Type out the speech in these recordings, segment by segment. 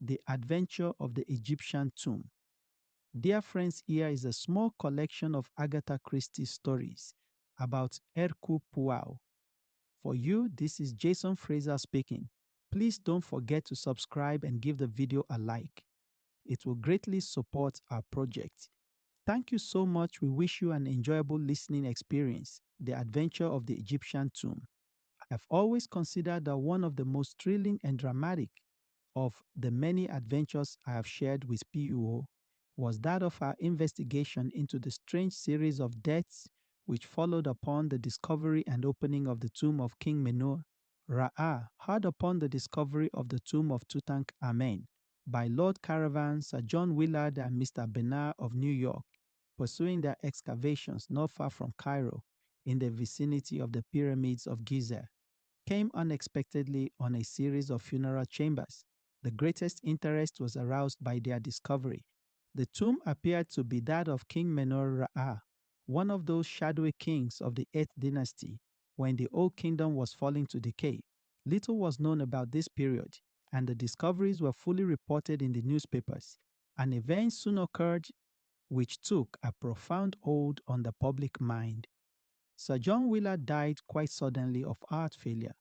The Adventure of the Egyptian Tomb. Dear friends, here is a small collection of Agatha Christie stories about Hercule Poirot. For you, this is Jason Fraser speaking. Please don't forget to subscribe and give the video a like. It will greatly support our project. Thank you so much. We wish you an enjoyable listening experience. The Adventure of the Egyptian Tomb. I've always considered that one of the most thrilling and dramatic of the many adventures I have shared with PUO was that of our investigation into the strange series of deaths which followed upon the discovery and opening of the tomb of King Menor-Ra, hard upon the discovery of the tomb of Tutankhamen by Lord Caravan, Sir John Willard, and Mr. Bernard of New York, pursuing their excavations not far from Cairo in the vicinity of the pyramids of Giza, came unexpectedly on a series of funeral chambers. The greatest interest was aroused by their discovery. The tomb appeared to be that of King Menor-Ra, one of those shadowy kings of the 8th dynasty, when the old kingdom was falling to decay. Little was known about this period, and the discoveries were fully reported in the newspapers. An event soon occurred which took a profound hold on the public mind. Sir John Willard died quite suddenly of heart failure.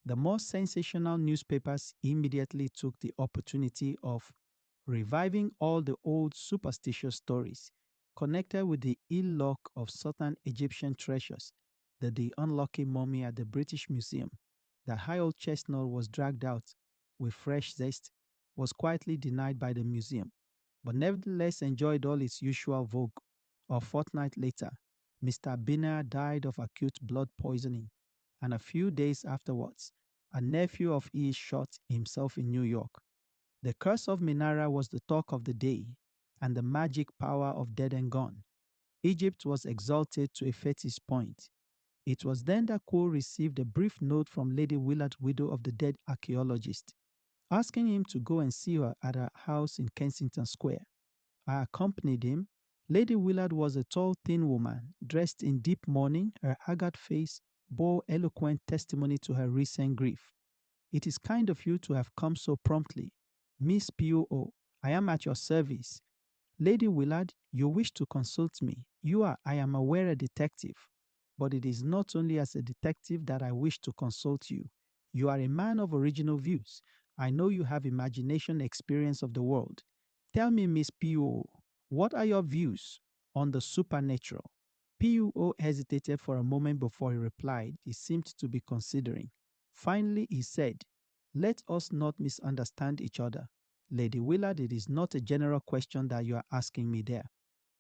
The more sensational newspapers immediately took the opportunity of reviving all the old superstitious stories connected with the ill luck of certain Egyptian treasures, that the unlucky mummy at the British Museum, that high old chestnut was dragged out with fresh zest, was quietly denied by the museum, but nevertheless enjoyed all its usual vogue. A fortnight later, Mr. Binner died of acute blood poisoning, and a few days afterwards, a nephew of his shot himself in New York. The curse of Minara was the talk of the day, and the magic power of dead and gone. Egypt was exalted to a fetish point. It was then that Cole received a brief note from Lady Willard, widow of the dead archaeologist, asking him to go and see her at her house in Kensington Square. I accompanied him. Lady Willard was a tall, thin woman, dressed in deep mourning. Her haggard face bore eloquent testimony to her recent grief. "It is kind of you to have come so promptly. Miss P.O., I am at your service. Lady Willard, you wish to consult me. You are, I am aware, a detective. But it is not only as a detective that I wish to consult you. You are a man of original views. I know you have imagination, experience of the world. Tell me, Miss P.O., what are your views on the supernatural?" P.O. hesitated for a moment before he replied. He seemed to be considering. Finally, he said, "Let us not misunderstand each other. Lady Willard, it is not a general question that you are asking me there.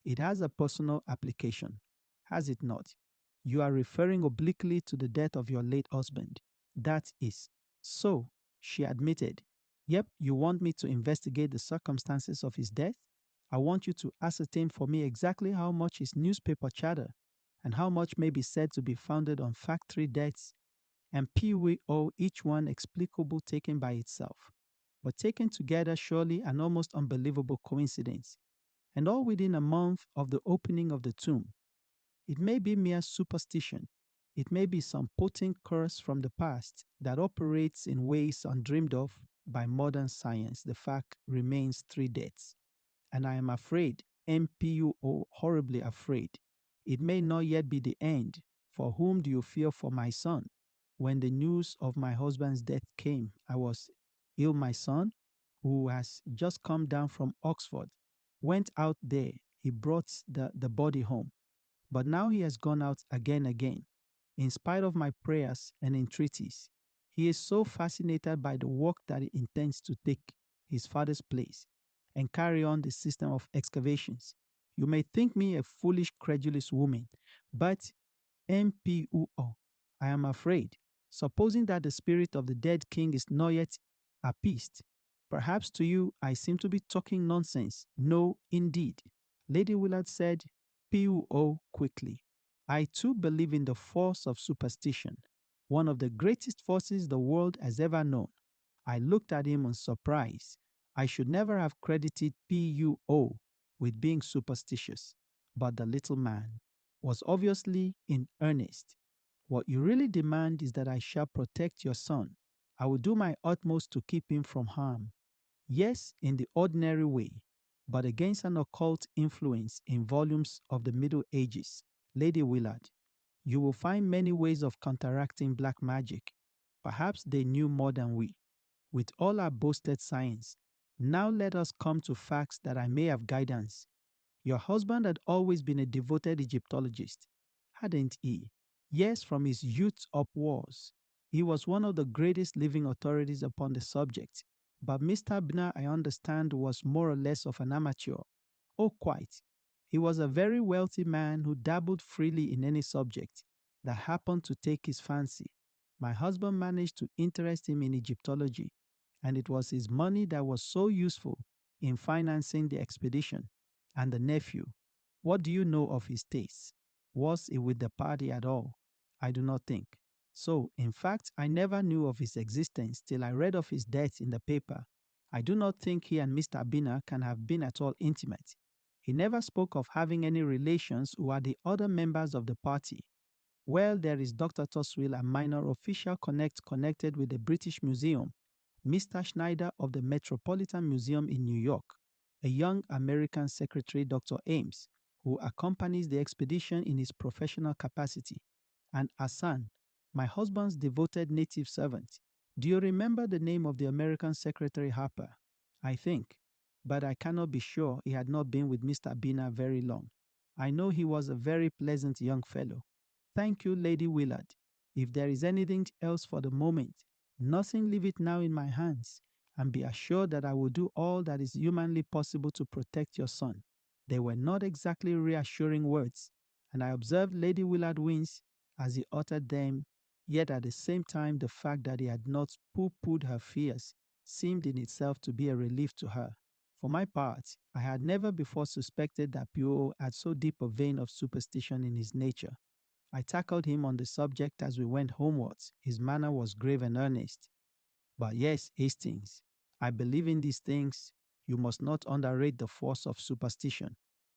It has a personal application, has it not? You are referring obliquely to the death of your late husband. That is so," she admitted. "Yep, you want me to investigate the circumstances of his death? I want you to ascertain for me exactly how much is newspaper chatter and how much may be said to be founded on factory deaths and PWO, each one explicable taken by itself, but taken together surely an almost unbelievable coincidence, and all within a month of the opening of the tomb. It may be mere superstition. It may be some potent curse from the past that operates in ways undreamed of by modern science. The fact remains 3 deaths. And I am afraid, MPUO, horribly afraid. It may not yet be the end. For whom do you fear for my son? When the news of my husband's death came, I was ill. My son, who has just come down from Oxford, went out there. He brought the body home. But now he has gone out again. In spite of my prayers and entreaties, he is so fascinated by the work that he intends to take his father's place and carry on the system of excavations. You may think me a foolish, credulous woman, but MPUO, I am afraid, supposing that the spirit of the dead king is not yet appeased. Perhaps to you I seem to be talking nonsense. No, indeed. Lady Willard said, PUO quickly. I too believe in the force of superstition, one of the greatest forces the world has ever known. I looked at him in surprise. I should never have credited PUO with being superstitious, but the little man was obviously in earnest. What you really demand is that I shall protect your son. I will do my utmost to keep him from harm. Yes, in the ordinary way, but against an occult influence in volumes of the Middle Ages, Lady Willard, you will find many ways of counteracting black magic. Perhaps they knew more than we. With all our boasted science, now let us come to facts that I may have guidance. Your husband had always been a devoted Egyptologist, hadn't he? Yes, from his youth upwards. He was one of the greatest living authorities upon the subject. But Mr. Bner, I understand, was more or less of an amateur. Oh, quite. He was a very wealthy man who dabbled freely in any subject that happened to take his fancy. My husband managed to interest him in Egyptology, and it was his money that was so useful in financing the expedition. And the nephew, what do you know of his tastes? Was he with the party at all? I do not think. So, in fact, I never knew of his existence till I read of his death in the paper. I do not think he and Mr. Biner can have been at all intimate. He never spoke of having any relations who are the other members of the party. Well, there is Dr. Toswell, a minor official connected with the British Museum, Mr. Schneider of the Metropolitan Museum in New York, a young American secretary, Dr. Ames, who accompanies the expedition in his professional capacity, and Hassan, my husband's devoted native servant. Do you remember the name of the American secretary, Harper? I think, but I cannot be sure. He had not been with Mr. Biner very long. I know he was a very pleasant young fellow. Thank you, Lady Willard. If there is anything else for the moment, nothing, leave it now in my hands, and be assured that I will do all that is humanly possible to protect your son. They were not exactly reassuring words, and I observed Lady Willard wince as he uttered them, yet at the same time the fact that he had not pooh-poohed her fears seemed in itself to be a relief to her. For my part, I had never before suspected that Poirot had so deep a vein of superstition in his nature. I tackled him on the subject as we went homewards. His manner was grave and earnest. But yes, Hastings, I believe in these things. You must not underrate the force of superstition.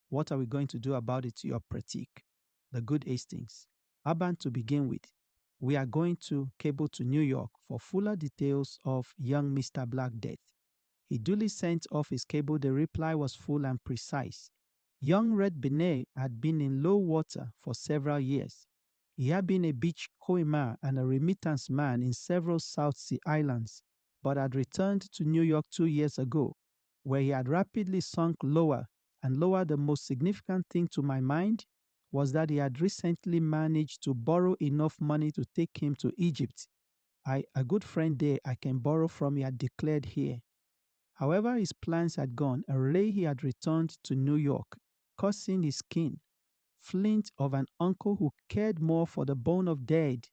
What are we going to do about it, your pratique? The good Hastings. Urban to begin with. We are going to cable to New York for fuller details of young Mr. Black's death. He duly sent off his cable. The reply was full and precise. Young Red Benet had been in low water for several years. He had been a beach coimer and a remittance man in several South Sea islands, but had returned to New York 2 years ago, where he had rapidly sunk lower and lower. The most significant thing to my mind was that he had recently managed to borrow enough money to take him to Egypt. A good friend there I can borrow from, he had declared here. However his plans had gone, array he had returned to New York, cursing his kin, flint of an uncle who cared more for the bone of dead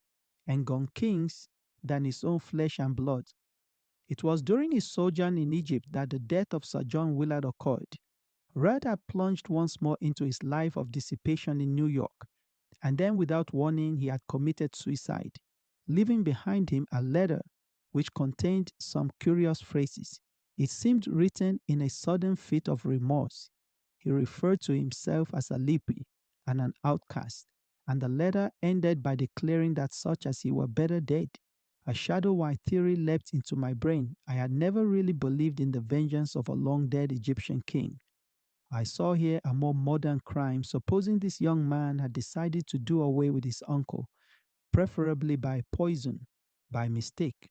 and gone kings than his own flesh and blood. It was during his sojourn in Egypt that the death of Sir John Willard occurred. Red had plunged once more into his life of dissipation in New York, and then without warning he had committed suicide, leaving behind him a letter which contained some curious phrases. It seemed written in a sudden fit of remorse. He referred to himself as a leper and an outcast, and the letter ended by declaring that such as he were better dead. A shadowy theory leapt into my brain. I had never really believed in the vengeance of a long-dead Egyptian king. I saw here a more modern crime. Supposing this young man had decided to do away with his uncle, preferably by poison, by mistake.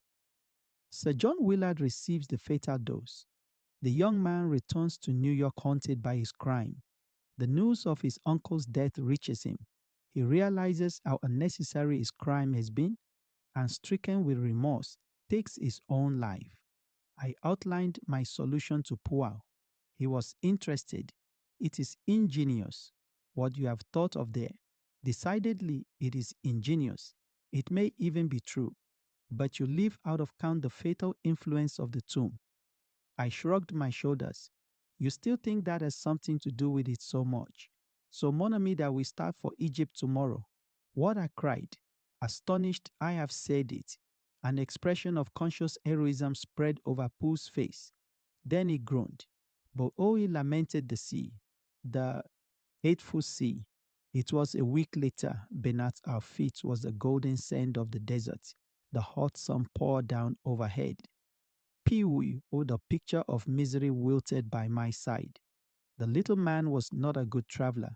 Sir John Willard receives the fatal dose. The young man returns to New York haunted by his crime. The news of his uncle's death reaches him. He realizes how unnecessary his crime has been and, stricken with remorse, takes his own life. I outlined my solution to Poirot. He was interested. It is ingenious, what you have thought of there. Decidedly, it is ingenious. It may even be true, but you leave out of count the fatal influence of the tomb. I shrugged my shoulders. You still think that has something to do with it so much. So, mon ami, that we start for Egypt tomorrow. What I cried. Astonished, I have said it. An expression of conscious heroism spread over Pooh's face. Then he groaned. But oh, he lamented the sea, the hateful sea. It was a week later. Beneath our feet was the golden sand of the desert. The hot sun poured down overhead. Pee-wee, oh, the picture of misery wilted by my side. The little man was not a good traveler.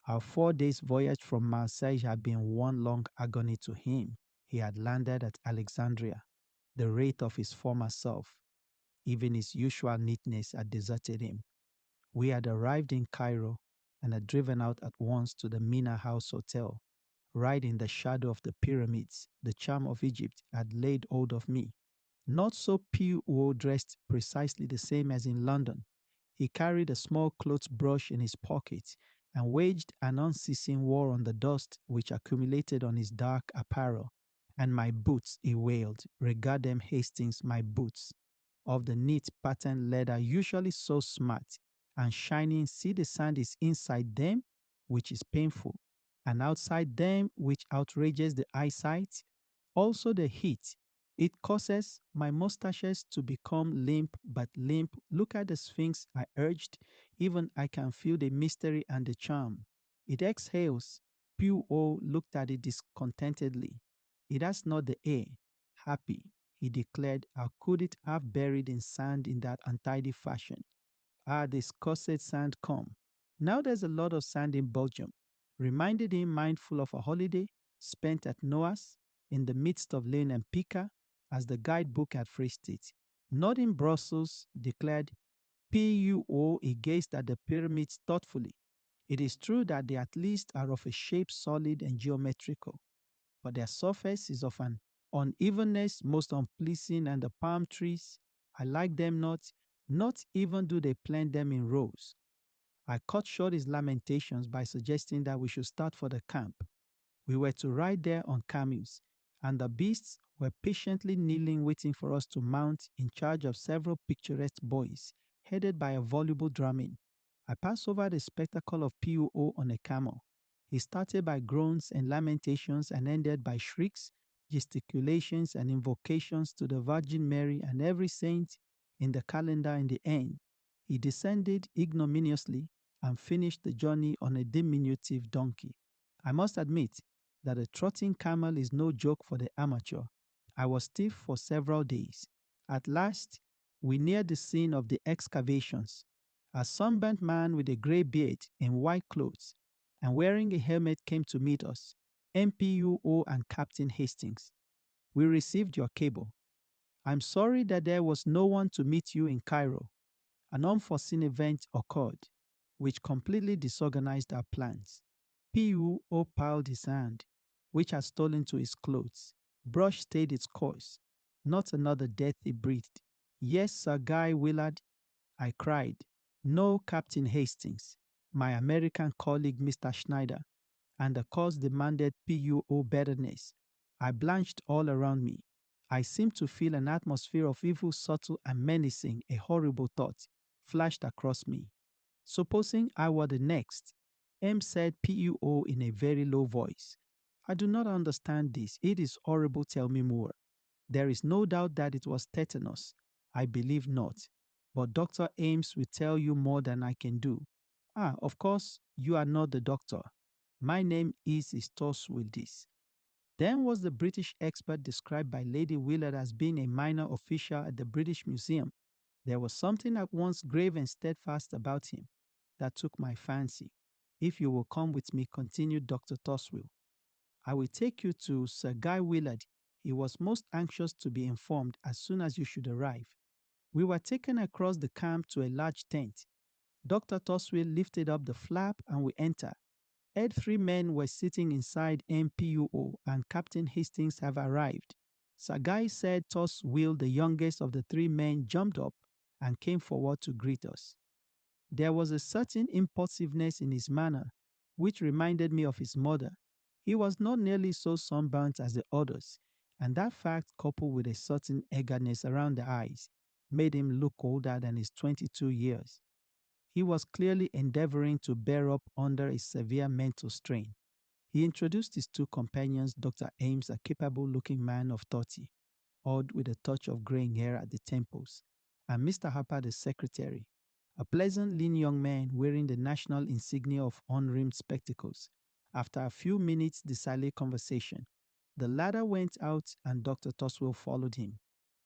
Our 4 days' voyage from Marseille had been one long agony to him. He had landed at Alexandria, the wraith of his former self. Even his usual neatness had deserted him. We had arrived in Cairo and had driven out at once to the Mina House Hotel. Right in the shadow of the pyramids, the charm of Egypt had laid hold of me. Not so P.O. dressed precisely the same as in London. He carried a small clothes brush in his pocket and waged an unceasing war on the dust which accumulated on his dark apparel. And my boots, he wailed, regard them, Hastings, my boots, of the neat patterned leather usually so smart and shining. See, the sand is inside them, which is painful, and outside them, which outrages the eyesight. Also the heat. It causes my mustaches to become limp, but limp. Look at the Sphinx, I urged. Even I can feel the mystery and the charm. It exhales. P.O. looked at it discontentedly. It has not the air. Happy, he declared. How could it have buried in sand in that untidy fashion? Ah, this cursed sand come. Now there's a lot of sand in Belgium. Reminded him, mindful of a holiday spent at Noah's in the midst of Lane and Pica, as the guidebook had phrased it. Not in Brussels, declared P.U.O. He gazed at the pyramids thoughtfully. It is true that they at least are of a shape solid and geometrical, but their surface is of an unevenness most unpleasing, and the palm trees, I like them not, not even do they plant them in rows. I cut short his lamentations by suggesting that we should start for the camp. We were to ride there on camels, and the beasts were patiently kneeling waiting for us to mount in charge of several picturesque boys, headed by a voluble Brahmin. I passed over the spectacle of P.O. on a camel. He started by groans and lamentations and ended by shrieks, gesticulations, and invocations to the Virgin Mary and every saint in the calendar in the end. He descended ignominiously and finished the journey on a diminutive donkey. I must admit that a trotting camel is no joke for the amateur. I was stiff for several days. At last, we neared the scene of the excavations. A sunburnt man with a grey beard in white clothes and wearing a helmet came to meet us, MPUO and Captain Hastings. We received your cable. I'm sorry that there was no one to meet you in Cairo. An unforeseen event occurred, which completely disorganized our plans. P.U.O. piled his hand, which had stolen to his clothes. Brush stayed its course. Not another death, he breathed. Yes, Sir Guy Willard, I cried. No, Captain Hastings, my American colleague, Mr. Schneider. And the cause demanded P.U.O. betterness. I blanched all around me. I seemed to feel an atmosphere of evil, subtle and menacing. A horrible thought flashed across me. Supposing I were the next, M said P.U.O. in a very low voice. I do not understand this. It is horrible. Tell me more. There is no doubt that it was tetanus. I believe not. But Dr. Ames will tell you more than I can do. Ah, of course, you are not the doctor. My name is Istos Wildis. Then was the British expert described by Lady Willard as being a minor official at the British Museum. There was something at once grave and steadfast about him that took my fancy. If you will come with me, continued Dr. Toswell, I will take you to Sir Guy Willard. He was most anxious to be informed as soon as you should arrive. We were taken across the camp to a large tent. Dr. Toswell lifted up the flap and we entered. 3 men were sitting inside MPUO and Captain Hastings have arrived. Sir Guy said Toswell, the youngest of the 3 men, jumped up and came forward to greet us. There was a certain impulsiveness in his manner, which reminded me of his mother. He was not nearly so sunburnt as the others, and that fact, coupled with a certain eagerness around the eyes, made him look older than his 22 years. He was clearly endeavoring to bear up under a severe mental strain. He introduced his 2 companions, Dr. Ames, a capable-looking man of 30, odd with a touch of graying hair at the temples, and Mr. Harper, the secretary, a pleasant, lean young man wearing the national insignia of unrimmed spectacles. After a few minutes' desultory conversation, the latter went out and Dr. Toswell followed him.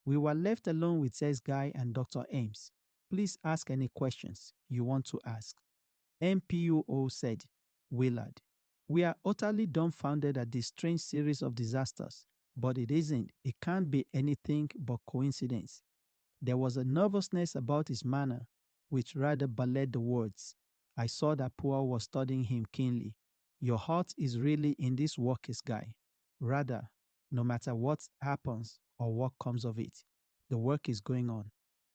We were left alone with Says Guy and Dr. Ames. Please ask any questions you want to ask. MPUO said, Willard, we are utterly dumbfounded at this strange series of disasters, but it isn't. It can't be anything but coincidence. There was a nervousness about his manner, which rather belied the words. I saw that Poirot was studying him keenly. Your heart is really in this work, Guy. Rather, no matter what happens or what comes of it, the work is going on.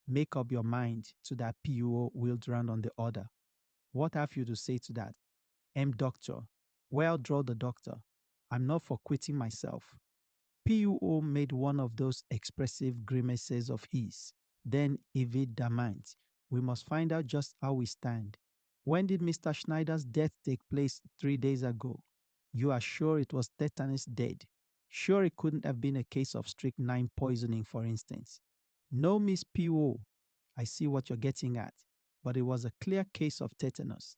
Make up your mind to that PUO wheeled round on the order. What have you to say to that? Doctor. Well, draw the doctor. I'm not for quitting myself. PUO made one of those expressive grimaces of his. Then evidement, we must find out just how we stand. When did Mr. Schneider's death take place 3 days ago? You are sure it was tetanus dead? Sure it couldn't have been a case of strychnine poisoning, for instance? No, Miss PUO. I see what you're getting at, but it was a clear case of tetanus.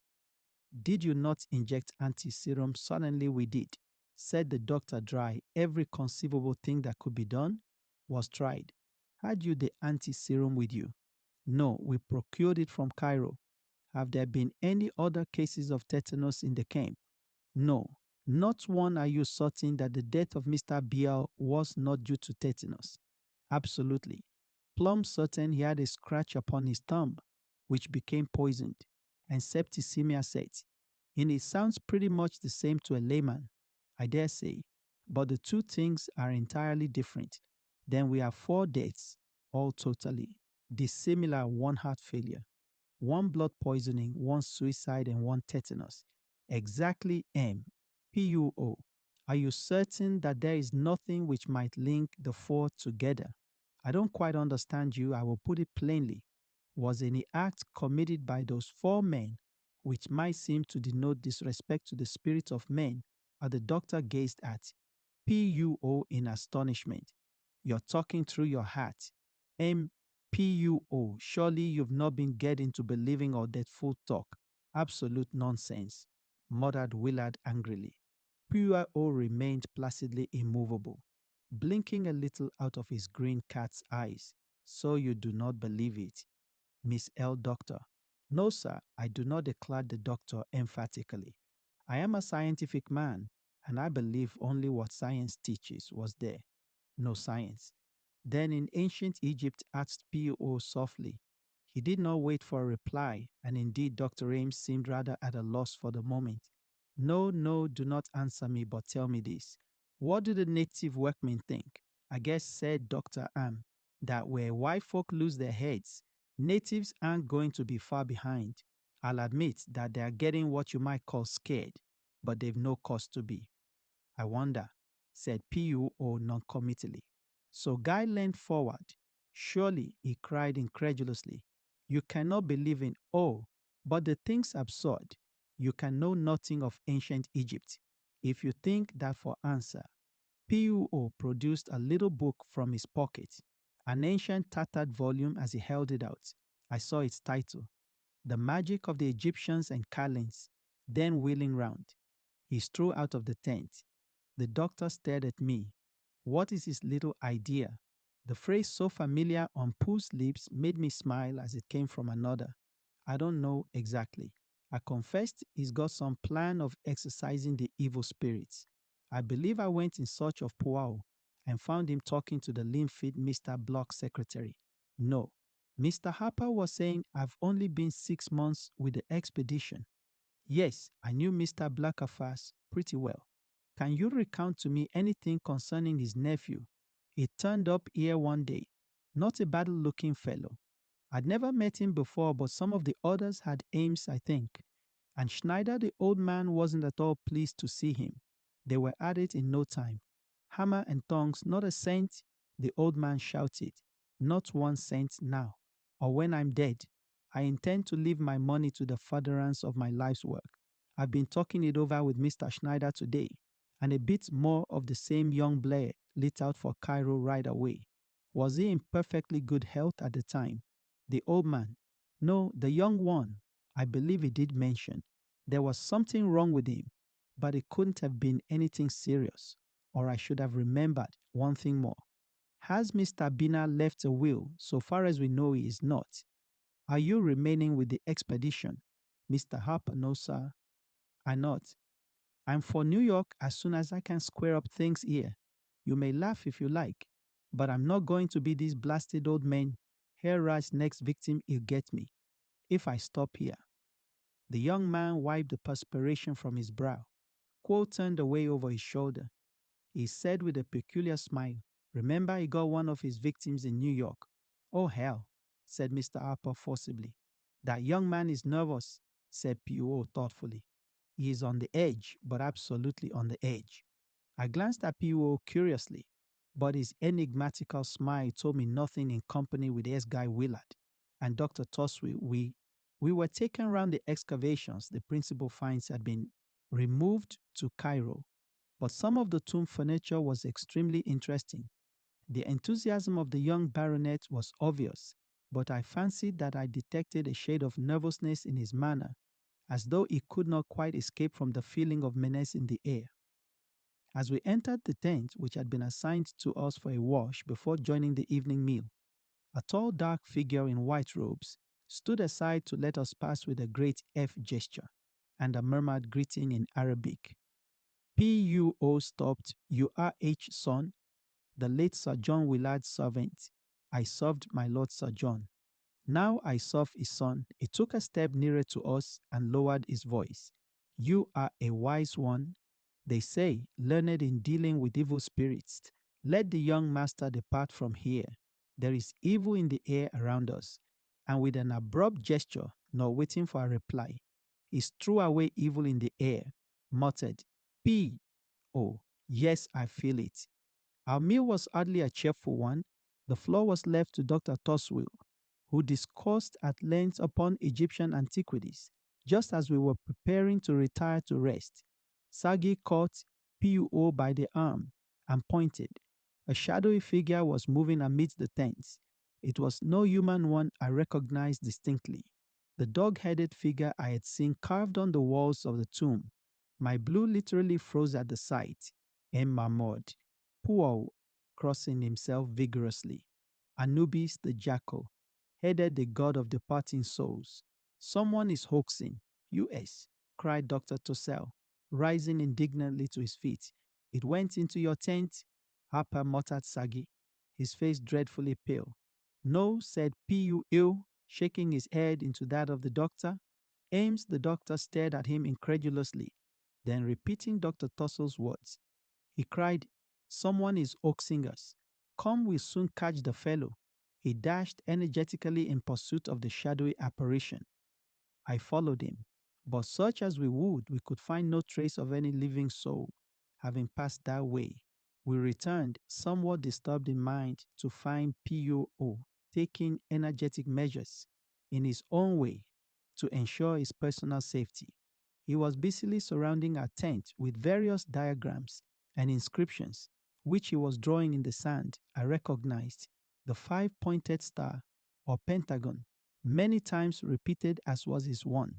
Did you not inject anti-serum? Suddenly we did, said the doctor dry. Every conceivable thing that could be done was tried. Had you the anti-serum with you? No, we procured it from Cairo. Have there been any other cases of tetanus in the camp? No, not one. Are you certain that the death of Mr. Biel was not due to tetanus? Absolutely. Plumb certain he had a scratch upon his thumb, which became poisoned, and septicemia set. And it sounds pretty much the same to a layman, I dare say, but the two things are entirely different. Then we have 4 deaths, all totally dissimilar: one heart failure, one blood poisoning, one suicide, and one tetanus. Exactly. PUO. Are you certain that there is nothing which might link the 4 together? I don't quite understand you. I will put it plainly. Was any act committed by those 4 men which might seem to denote disrespect to the spirit of men? Or the doctor gazed at PUO in astonishment. You're talking through your hat. PUO, surely you've not been getting to believing all that full talk. Absolute nonsense, muttered Willard angrily. PUO remained placidly immovable, blinking a little out of his green cat's eyes. So you do not believe it, Miss L. Doctor? No, sir, I do not, declared the doctor emphatically. I am a scientific man, and I believe only what science teaches. Was there no science? Then in ancient Egypt, asked P.O. softly. He did not wait for a reply, and indeed Dr. Ames seemed rather at a loss for the moment. No, no, do not answer me, but tell me this. What do the native workmen think? I guess, said Dr. Am, that where white folk lose their heads, natives aren't going to be far behind. I'll admit that they are getting what you might call scared, but they've no cause to be. I wonder, said P.U.O. noncommittally. So Guy leaned forward. Surely, he cried incredulously, you cannot believe in, oh, but the thing's absurd. You can know nothing of ancient Egypt. If you think that for answer, P.U.O. produced a little book from his pocket, an ancient tattered volume as he held it out. I saw its title, The Magic of the Egyptians and Kalends. Then wheeling round, he strode out of the tent. The doctor stared at me. What is his little idea? The phrase so familiar on Pooh's lips made me smile as it came from another. I don't know exactly. I confessed he's got some plan of exorcising the evil spirits. I believe I went in search of Poirot and found him talking to the limp-fit Mr. Block's secretary. No, Mr. Harper was saying I've only been 6 months with the expedition. Yes, I knew Mr. Blackerfast pretty well. Can you recount to me anything concerning his nephew? He turned up here one day. Not a bad-looking fellow. I'd never met him before, but some of the others had Ames, I think. And Schneider, the old man, wasn't at all pleased to see him. They were at it in no time. Hammer and tongs, not a cent, the old man shouted. Not 1 cent now, or when I'm dead. I intend to leave my money to the furtherance of my life's work. I've been talking it over with Mr. Schneider today, and a bit more of the same young Blair lit out for Cairo right away. Was he in perfectly good health at the time? The old man? No, the young one. I believe he did mention there was something wrong with him, but it couldn't have been anything serious, or I should have remembered one thing more. Has Mr. Bina left a will? So far as we know, he is not. Are you remaining with the expedition? Mr. Harper, no, sir. I'm not. I'm for New York as soon as I can square up things here. You may laugh if you like, but I'm not going to be this blasted old man. Hera's next victim he'll get me if I stop here. The young man wiped the perspiration from his brow. Quo turned away over his shoulder. He said with a peculiar smile, "Remember, he got one of his victims in New York." "Oh, hell," said Mr. Harper forcibly. "That young man is nervous," said Poirot thoughtfully. "He is on the edge, but absolutely on the edge." I glanced at Poirot curiously, but his enigmatical smile told me nothing in company with S-Guy Willard and Dr. Toswell. We were taken round the excavations. The principal finds had been removed to Cairo, but some of the tomb furniture was extremely interesting. The enthusiasm of the young baronet was obvious, but I fancied that I detected a shade of nervousness in his manner, as though he could not quite escape from the feeling of menace in the air. As we entered the tent, which had been assigned to us for a wash before joining the evening meal, a tall dark figure in white robes stood aside to let us pass with a great F gesture and a murmured greeting in Arabic. P.U.O. stopped. "You are H. son, the late Sir John Willard's servant. I served my Lord Sir John. Now I serve his son." He took a step nearer to us and lowered his voice. "You are a wise one. They say, learned in dealing with evil spirits. Let the young master depart from here. There is evil in the air around us." And with an abrupt gesture, not waiting for a reply, he threw away evil in the air, muttered, "P. Oh, yes, I feel it." Our meal was hardly a cheerful one. The floor was left to Dr. Toswell, who discoursed at length upon Egyptian antiquities, just as we were preparing to retire to rest. Sagi caught P.U.O. by the arm and pointed. A shadowy figure was moving amidst the tents. It was no human one I recognized distinctly. The dog-headed figure I had seen carved on the walls of the tomb. My blue literally froze at the sight. Mahmoud, Puao, crossing himself vigorously. Anubis the jackal, headed the god of departing souls. "Someone is hoaxing. U.S.," cried Dr. Tossell, rising indignantly to his feet. "It went into your tent," Harper muttered Sagi, his face dreadfully pale. "No," said P.U.O., shaking his head into that of the doctor. Ames, the doctor, stared at him incredulously. Then, repeating Dr. Tossell's words, he cried, "Someone is hoaxing us. Come, we'll soon catch the fellow." He dashed energetically in pursuit of the shadowy apparition. I followed him, but search as we would, we could find no trace of any living soul. Having passed that way, we returned, somewhat disturbed in mind, to find P.U.O. taking energetic measures in his own way to ensure his personal safety. He was busily surrounding our tent with various diagrams and inscriptions, which he was drawing in the sand. I recognized the five-pointed star, or pentagon, many times repeated as was his wont.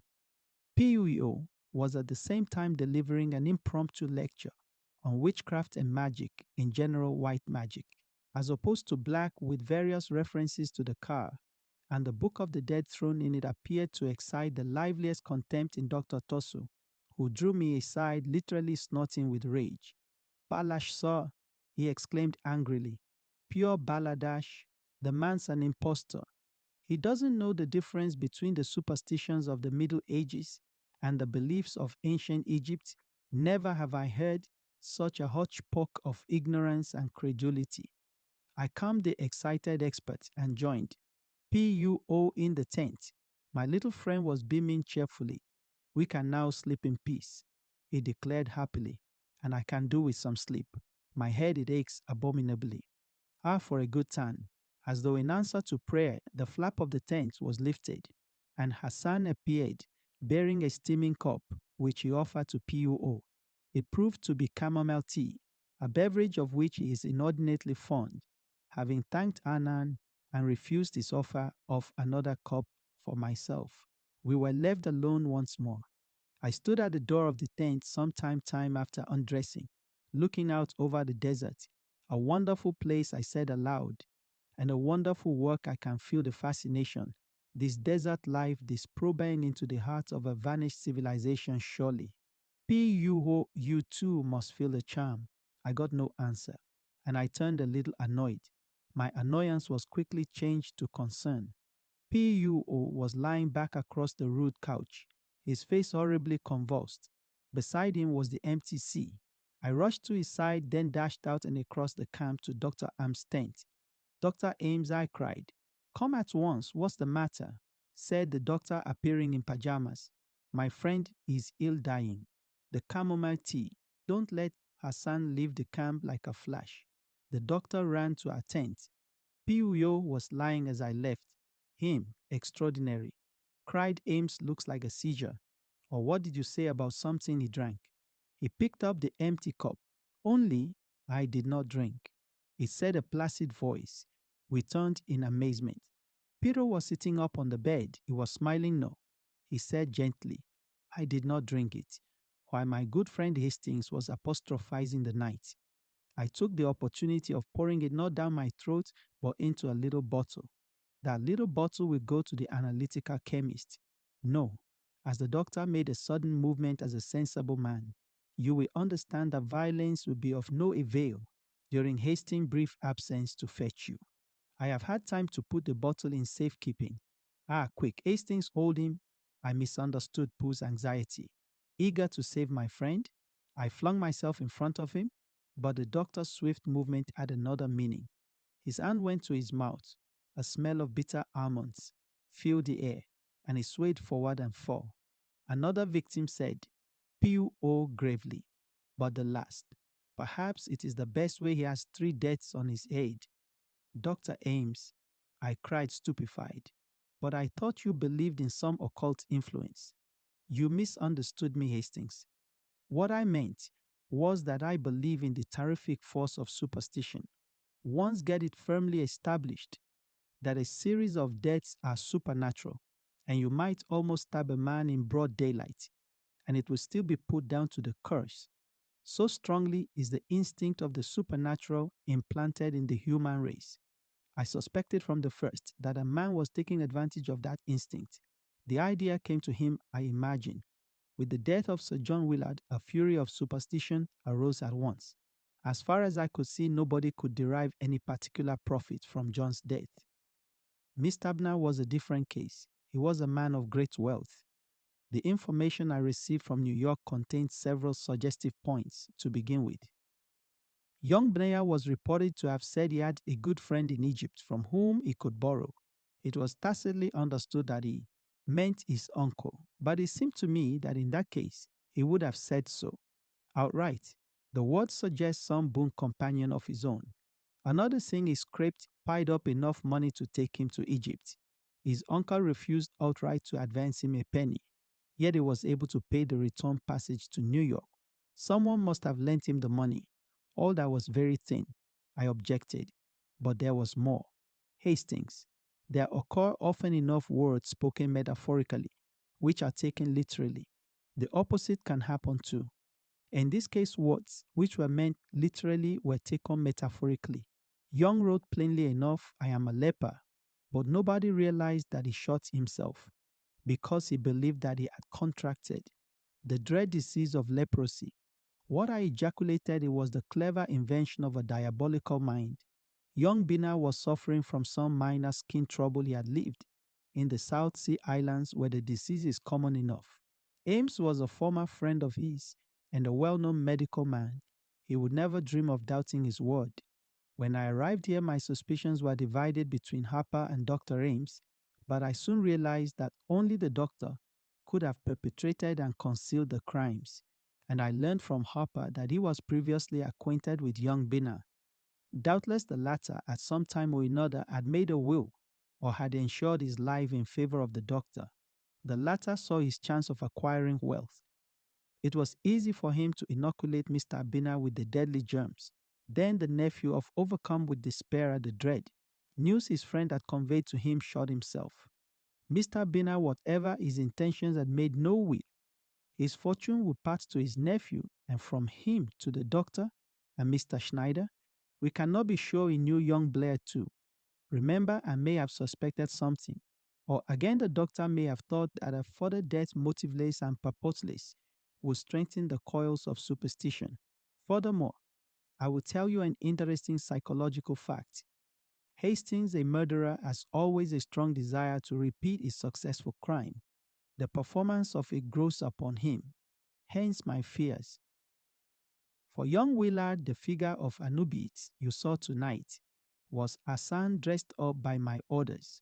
P.U.O. was at the same time delivering an impromptu lecture on witchcraft and magic, in general white magic, as opposed to black, with various references to the car, and the Book of the Dead thrown in it appeared to excite the liveliest contempt in Dr. Tosu, who drew me aside, literally snorting with rage. "Balash, sir," he exclaimed angrily. "Pure baladash. The man's an impostor. He doesn't know the difference between the superstitions of the Middle Ages and the beliefs of ancient Egypt. Never have I heard such a hodgepodge of ignorance and credulity." I calmed the excited expert and joined P.U.O. in the tent. My little friend was beaming cheerfully. "We can now sleep in peace," he declared happily, "and I can do with some sleep. My head, it aches abominably." For a good time. As though in answer to prayer, the flap of the tent was lifted, and Hassan appeared, bearing a steaming cup, which he offered to P.U.O. It proved to be chamomile tea, a beverage of which he is inordinately fond. Having thanked Annan and refused his offer of another cup for myself, we were left alone once more. I stood at the door of the tent some time after undressing, looking out over the desert. A wonderful place, I said aloud, and a wonderful work. I can feel the fascination. This desert life, this probing into the heart of a vanished civilization, surely. You too must feel the charm. I got no answer, and I turned a little annoyed. My annoyance was quickly changed to concern. Puo was lying back across the rude couch, his face horribly convulsed. Beside him was the empty sea. I rushed to his side, then dashed out and across the camp to Dr. Am's tent. Dr. Ames, I cried. Come at once. What's the matter? Said the doctor, appearing in pajamas. My friend is ill dying. The chamomile tea. Don't let Hassan leave the camp like a flash. The doctor ran to our tent. Puyo was lying as I left. Him, extraordinary. Cried Ames, looks like a seizure. Or what did you say about something he drank? He picked up the empty cup. Only I did not drink. It said a placid voice. We turned in amazement. Peter was sitting up on the bed. He was smiling no. He said gently, I did not drink it, while my good friend Hastings was apostrophizing the night. I took the opportunity of pouring it not down my throat, but into a little bottle. That little bottle will go to the analytical chemist. No, as the doctor made a sudden movement as a sensible man, you will understand that violence will be of no avail during Hastings' brief absence to fetch you. I have had time to put the bottle in safekeeping. Ah, quick, Hastings, hold him. I misunderstood Pooh's anxiety. Eager to save my friend, I flung myself in front of him, but the doctor's swift movement had another meaning. His hand went to his mouth. A smell of bitter almonds filled the air, and he swayed forward and fell. Another victim said, P.O. gravely, but the last. Perhaps it is the best way he has 3 deaths on his head. Dr. Ames, I cried stupefied, but I thought you believed in some occult influence. You misunderstood me, Hastings. What I meant was that I believe in the terrific force of superstition. Once get it firmly established that a series of deaths are supernatural, and you might almost stab a man in broad daylight, and it will still be put down to the curse. So strongly is the instinct of the supernatural implanted in the human race. I suspected from the first that a man was taking advantage of that instinct. The idea came to him, I imagine. With the death of Sir John Willard, a fury of superstition arose at once. As far as I could see, nobody could derive any particular profit from John's death. Mr. Abner was a different case. He was a man of great wealth. The information I received from New York contained several suggestive points to begin with. Young Bneya was reported to have said he had a good friend in Egypt from whom he could borrow. It was tacitly understood that he meant his uncle, but it seemed to me that in that case, he would have said so outright. The word suggests some boon companion of his own. Another thing he scraped piled up enough money to take him to Egypt. His uncle refused outright to advance him a penny, yet he was able to pay the return passage to New York. Someone must have lent him the money. All that was very thin. I objected. But there was more. Hastings. There occur often enough words spoken metaphorically, which are taken literally. The opposite can happen too. In this case, words which were meant literally were taken metaphorically. Young wrote plainly enough, I am a leper, but nobody realized that he shot himself because he believed that he had contracted the dread disease of leprosy. What I ejaculated, it was the clever invention of a diabolical mind. Young Bina was suffering from some minor skin trouble he had lived in the South Sea Islands where the disease is common enough. Ames was a former friend of his and a well-known medical man. He would never dream of doubting his word. When I arrived here, my suspicions were divided between Harper and Dr. Ames, but I soon realized that only the doctor could have perpetrated and concealed the crimes, and I learned from Harper that he was previously acquainted with young Bina. Doubtless the latter, at some time or another, had made a will or had ensured his life in favor of the doctor. The latter saw his chance of acquiring wealth. It was easy for him to inoculate Mr. Bina with the deadly germs. Then the nephew, overcome with despair at the dread, news his friend had conveyed to him, shot himself. Mr. Bina, whatever his intentions, had made no will. His fortune would pass to his nephew, and from him to the doctor and Mr. Schneider, We cannot be sure he knew young Blair too. Remember, I may have suspected something. Or again, the doctor may have thought that a further death, motiveless and purposeless, would strengthen the coils of superstition. Furthermore, I will tell you an interesting psychological fact. Hastings, a murderer, has always a strong desire to repeat his successful crime. The performance of it grows upon him. Hence my fears. For young Willard, the figure of Anubis you saw tonight was Hassan dressed up by my orders.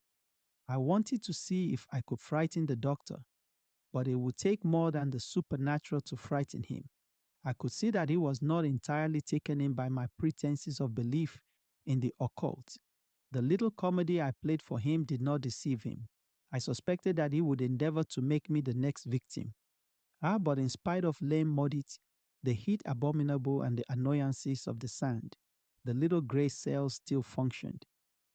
I wanted to see if I could frighten the doctor, but it would take more than the supernatural to frighten him. I could see that he was not entirely taken in by my pretenses of belief in the occult. The little comedy I played for him did not deceive him. I suspected that he would endeavor to make me the next victim. But in spite of lame modit, the heat abominable and the annoyances of the sand, the little grey cells still functioned.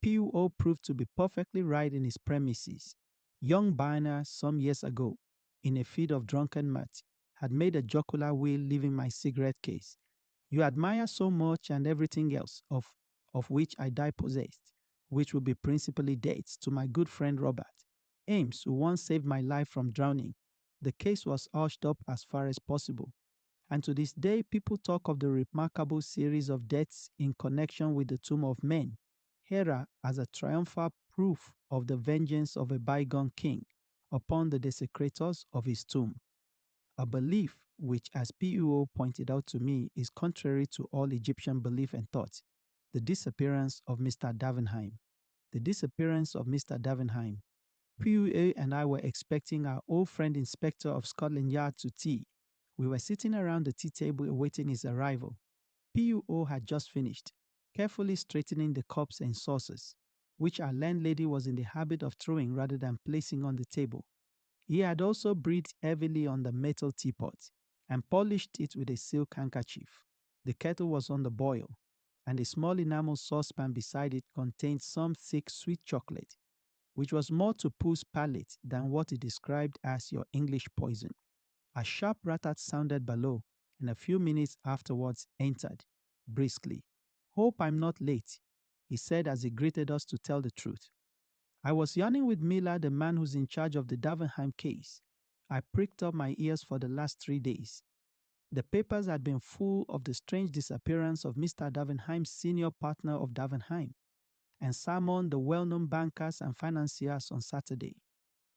PUO proved to be perfectly right in his premises. Young Barner, some years ago, in a fit of drunken mirth, had made a jocular will leaving my cigarette case. You admire so much and everything else, of which I die possessed, which will be principally debts to my good friend Robert Ames, who once saved my life from drowning. The case was hushed up as far as possible, and to this day people talk of the remarkable series of deaths in connection with the tomb of men, Hera as a triumphal proof of the vengeance of a bygone king upon the desecrators of his tomb. A belief which, as PUO pointed out to me, is contrary to all Egyptian belief and thought. The disappearance of Mr. Davenheim. The disappearance of Mr. Davenheim. PUA and I were expecting our old friend Inspector of Scotland Yard to tea. We were sitting around the tea table awaiting his arrival. PUO had just finished, carefully straightening the cups and saucers, which our landlady was in the habit of throwing rather than placing on the table. He had also breathed heavily on the metal teapot and polished it with a silk handkerchief. The kettle was on the boil, and a small enamel saucepan beside it contained some thick sweet chocolate, which was more to Pooh's palate than what he described as your English poison. A sharp rat-tat sounded below, and a few minutes afterwards entered, briskly. "Hope I'm not late," he said as he greeted us to tell the truth. I was yarning with Miller, the man who's in charge of the Davenheim case. I pricked up my ears for the last 3 days. The papers had been full of the strange disappearance of Mr. Davenheim's senior partner of Davenheim, and summoned the well-known bankers and financiers on Saturday.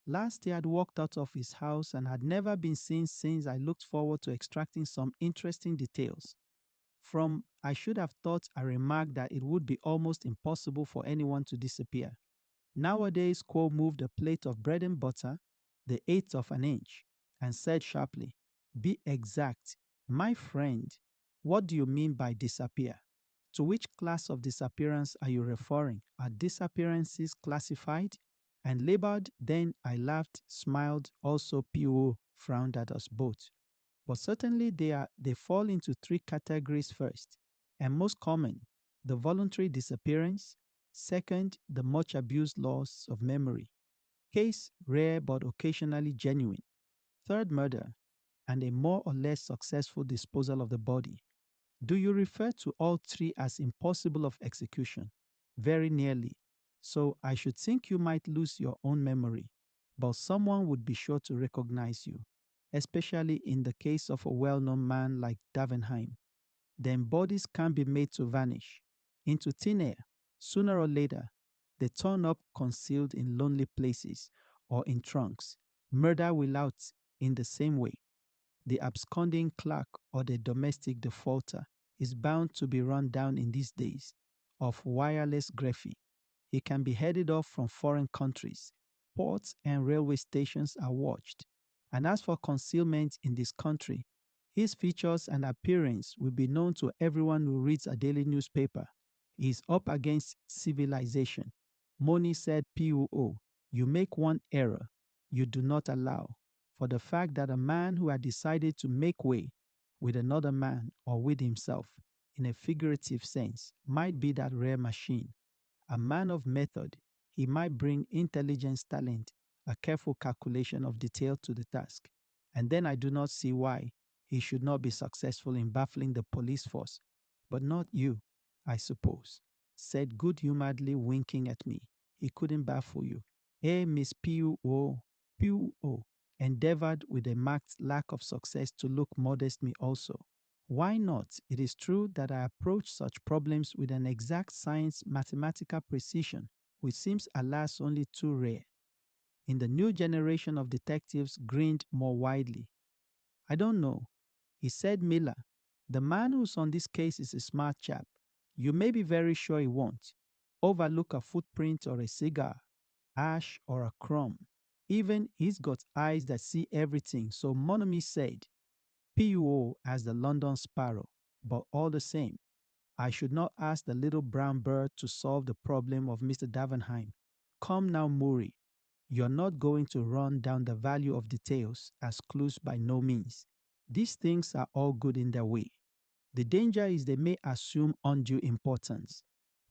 Last, he had walked out of his house and had never been seen since. I looked forward to extracting some interesting details. From, I should have thought, I remarked that it would be almost impossible for anyone to disappear. Nowadays, Quo moved a plate of bread and butter, the eighth of an inch, and said sharply, "Be exact. My friend, what do you mean by disappear? To which class of disappearance are you referring? Are disappearances classified and labeled?" Then I laughed, smiled. Also, PO frowned at us both. But certainly they fall into 3 categories. First, and most common, the voluntary disappearance. Second, the much abused loss of memory. Case rare but occasionally genuine. Third, murder, and a more or less successful disposal of the body. Do you refer to all 3 as impossible of execution? Very nearly. So I should think you might lose your own memory, but someone would be sure to recognize you, especially in the case of a well-known man like Davenheim. Then bodies can be made to vanish into thin air. Sooner or later, they turn up concealed in lonely places or in trunks. Murder will out in the same way. The absconding clerk or the domestic defaulter is bound to be run down in these days of wireless graphy. He can be headed off from foreign countries. Ports and railway stations are watched. And as for concealment in this country, his features and appearance will be known to everyone who reads a daily newspaper. He is up against civilization. Moni said, "PUO, you make one error you do not allow, for the fact that a man who had decided to make way with another man or with himself, in a figurative sense, might be that rare machine. A man of method, he might bring intelligence, talent, a careful calculation of detail to the task. And then I do not see why he should not be successful in baffling the police force. But not you. I suppose, said good-humoredly, winking at me. He couldn't baffle you. Miss P.U.O. endeavored with a marked lack of success to look modest me also. Why not? It is true that I approach such problems with an exact science mathematical precision, which seems alas only too rare. In the new generation of detectives grinned more widely. I don't know. He said, Miller, the man who's on this case is a smart chap. You may be very sure he won't overlook a footprint or a cigar, ash or a crumb. Even he's got eyes that see everything, so Monami said, PUO as the London sparrow. But all the same, I should not ask the little brown bird to solve the problem of Mr. Davenheim. Come now, Murray. You're not going to run down the value of details as clues by no means. These things are all good in their way. The danger is they may assume undue importance.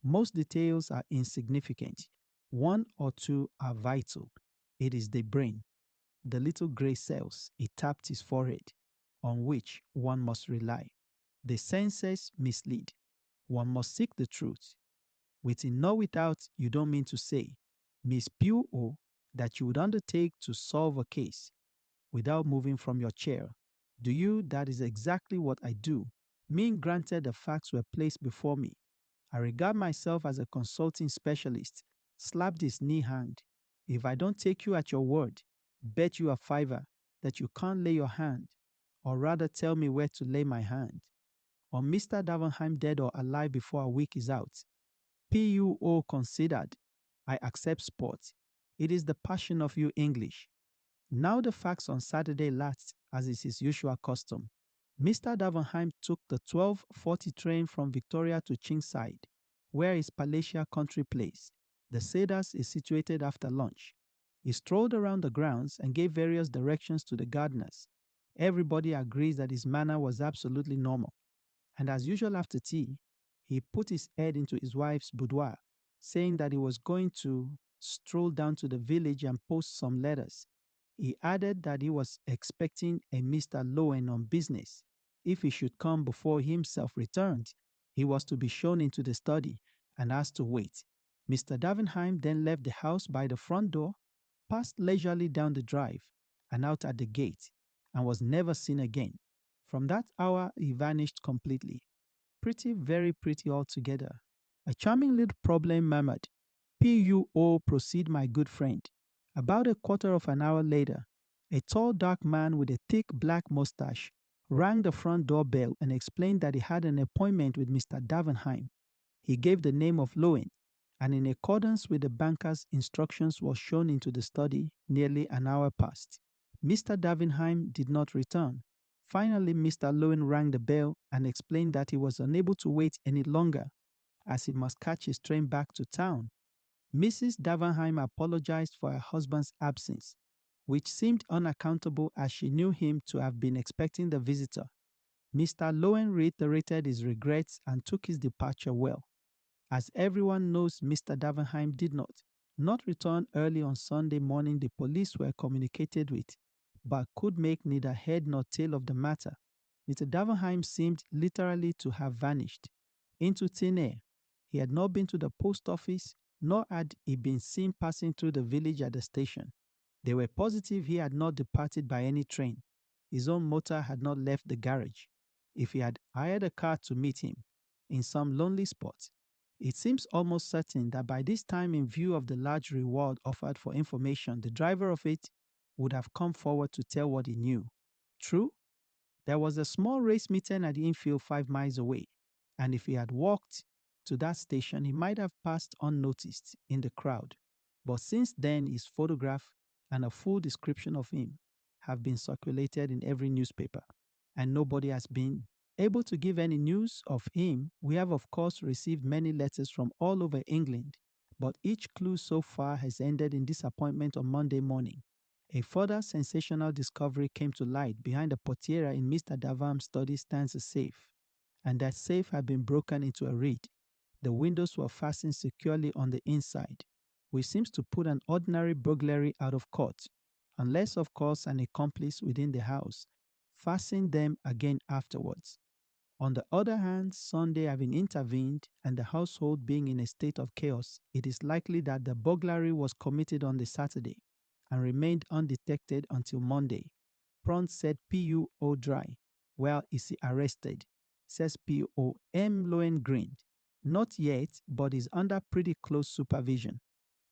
Most details are insignificant. One or two are vital. It is the brain, the little gray cells, he tapped his forehead, on which one must rely. The senses mislead. One must seek the truth. With in no without, you don't mean to say, Miss P.O., that you would undertake to solve a case without moving from your chair. Do you? That is exactly what I do. Mean granted the facts were placed before me. I regard myself as a consulting specialist. Slapped his knee hand. If I don't take you at your word, bet you a fiver that you can't lay your hand, or rather tell me where to lay my hand. On Mr. Davenheim dead or alive before a week is out. PUO considered. I accept sport. It is the passion of you English. Now the facts on Saturday last, as is his usual custom. Mr. Davenheim took the 12:40 train from Victoria to Chingside, where his palatial country place, the Cedars, is situated after lunch. He strolled around the grounds and gave various directions to the gardeners. Everybody agrees that his manner was absolutely normal. And as usual after tea, he put his head into his wife's boudoir, saying that he was going to stroll down to the village and post some letters. He added that he was expecting a Mr. Lowen on business. If he should come before he himself returned, he was to be shown into the study and asked to wait. Mr. Davenheim then left the house by the front door, passed leisurely down the drive and out at the gate, and was never seen again. From that hour, he vanished completely. Pretty, very pretty altogether. A charming little problem, murmured. PUO, proceed, my good friend. About a quarter of an hour later, a tall, dark man with a thick black mustache rang the front door bell and explained that he had an appointment with Mr. Davenheim. He gave the name of Lowen, and in accordance with the banker's instructions was shown into the study. Nearly an hour passed. Mr. Davenheim did not return. Finally, Mr. Lowen rang the bell and explained that he was unable to wait any longer, as he must catch his train back to town. Mrs. Davenheim apologized for her husband's absence, which seemed unaccountable as she knew him to have been expecting the visitor. Mr. Lowen reiterated his regrets and took his departure well. As everyone knows, Mr. Davenheim did not return early on Sunday morning. The police were communicated with, but could make neither head nor tail of the matter. Mr. Davenheim seemed literally to have vanished into thin air. He had not been to the post office, nor had he been seen passing through the village at the station. They were positive he had not departed by any train. His own motor had not left the garage. If he had hired a car to meet him in some lonely spot, it seems almost certain that by this time, in view of the large reward offered for information, the driver of it would have come forward to tell what he knew. True, there was a small race meeting at the infield 5 miles away, and if he had walked to that station, he might have passed unnoticed in the crowd. But since then, his photograph and a full description of him have been circulated in every newspaper, and nobody has been able to give any news of him. We have, of course, received many letters from all over England, but each clue so far has ended in disappointment on Monday morning. A further sensational discovery came to light. Behind the portiera in Mr. Davenheim's study stands a safe, and that safe had been broken into a reed. The windows were fastened securely on the inside, which seems to put an ordinary burglary out of court, unless, of course, an accomplice within the house fastened them again afterwards. On the other hand, Sunday having intervened and the household being in a state of chaos, it is likely that the burglary was committed on the Saturday and remained undetected until Monday. Pront said P.U.O. dry. Well, is he arrested? Says P.O. M. Lowen grinned. Not yet, but is under pretty close supervision.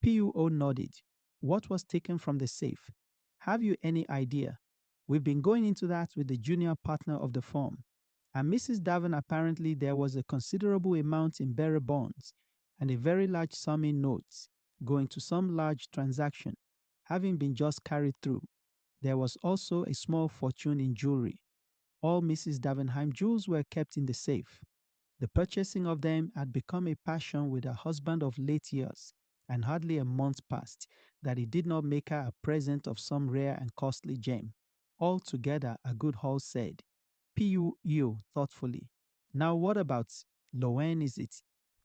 P.U.O. nodded. What was taken from the safe? Have you any idea? We've been going into that with the junior partner of the firm. And Mrs. Davin, apparently there was a considerable amount in bearer bonds and a very large sum in notes going to some large transaction, having been just carried through. There was also a small fortune in jewelry. All Mrs. Davenheim jewels were kept in the safe. The purchasing of them had become a passion with her husband of late years, and hardly a month passed that he did not make her a present of some rare and costly gem. Altogether, a good haul said. P.U. thoughtfully. Now what about Lowen, is it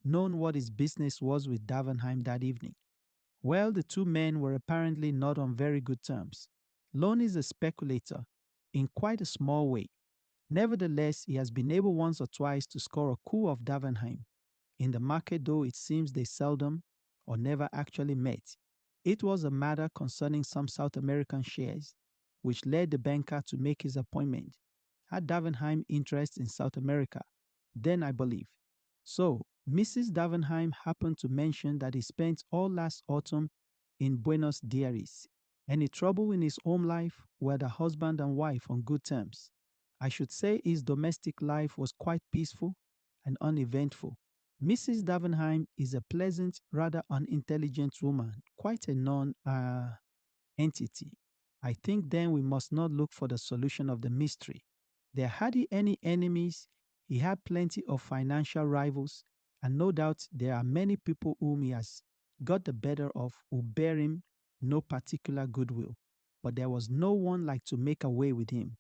known what his business was with Davenheim that evening? Well, the two men were apparently not on very good terms. Lone is a speculator, in quite a small way. Nevertheless, he has been able once or twice to score a coup of Davenheim. In the market, though, it seems they seldom or never actually met. It was a matter concerning some South American shares, which led the banker to make his appointment. Had Davenheim interest in South America? Then I believe. So, Mrs. Davenheim happened to mention that he spent all last autumn in Buenos Aires. Any trouble in his home life? Were the husband and wife on good terms? I should say his domestic life was quite peaceful and uneventful. Mrs. Davenheim is a pleasant, rather unintelligent woman, quite a entity. I think then we must not look for the solution of the mystery. There had he any enemies, he had plenty of financial rivals, and no doubt there are many people whom he has got the better of who bear him no particular goodwill. But there was no one like to make away with him.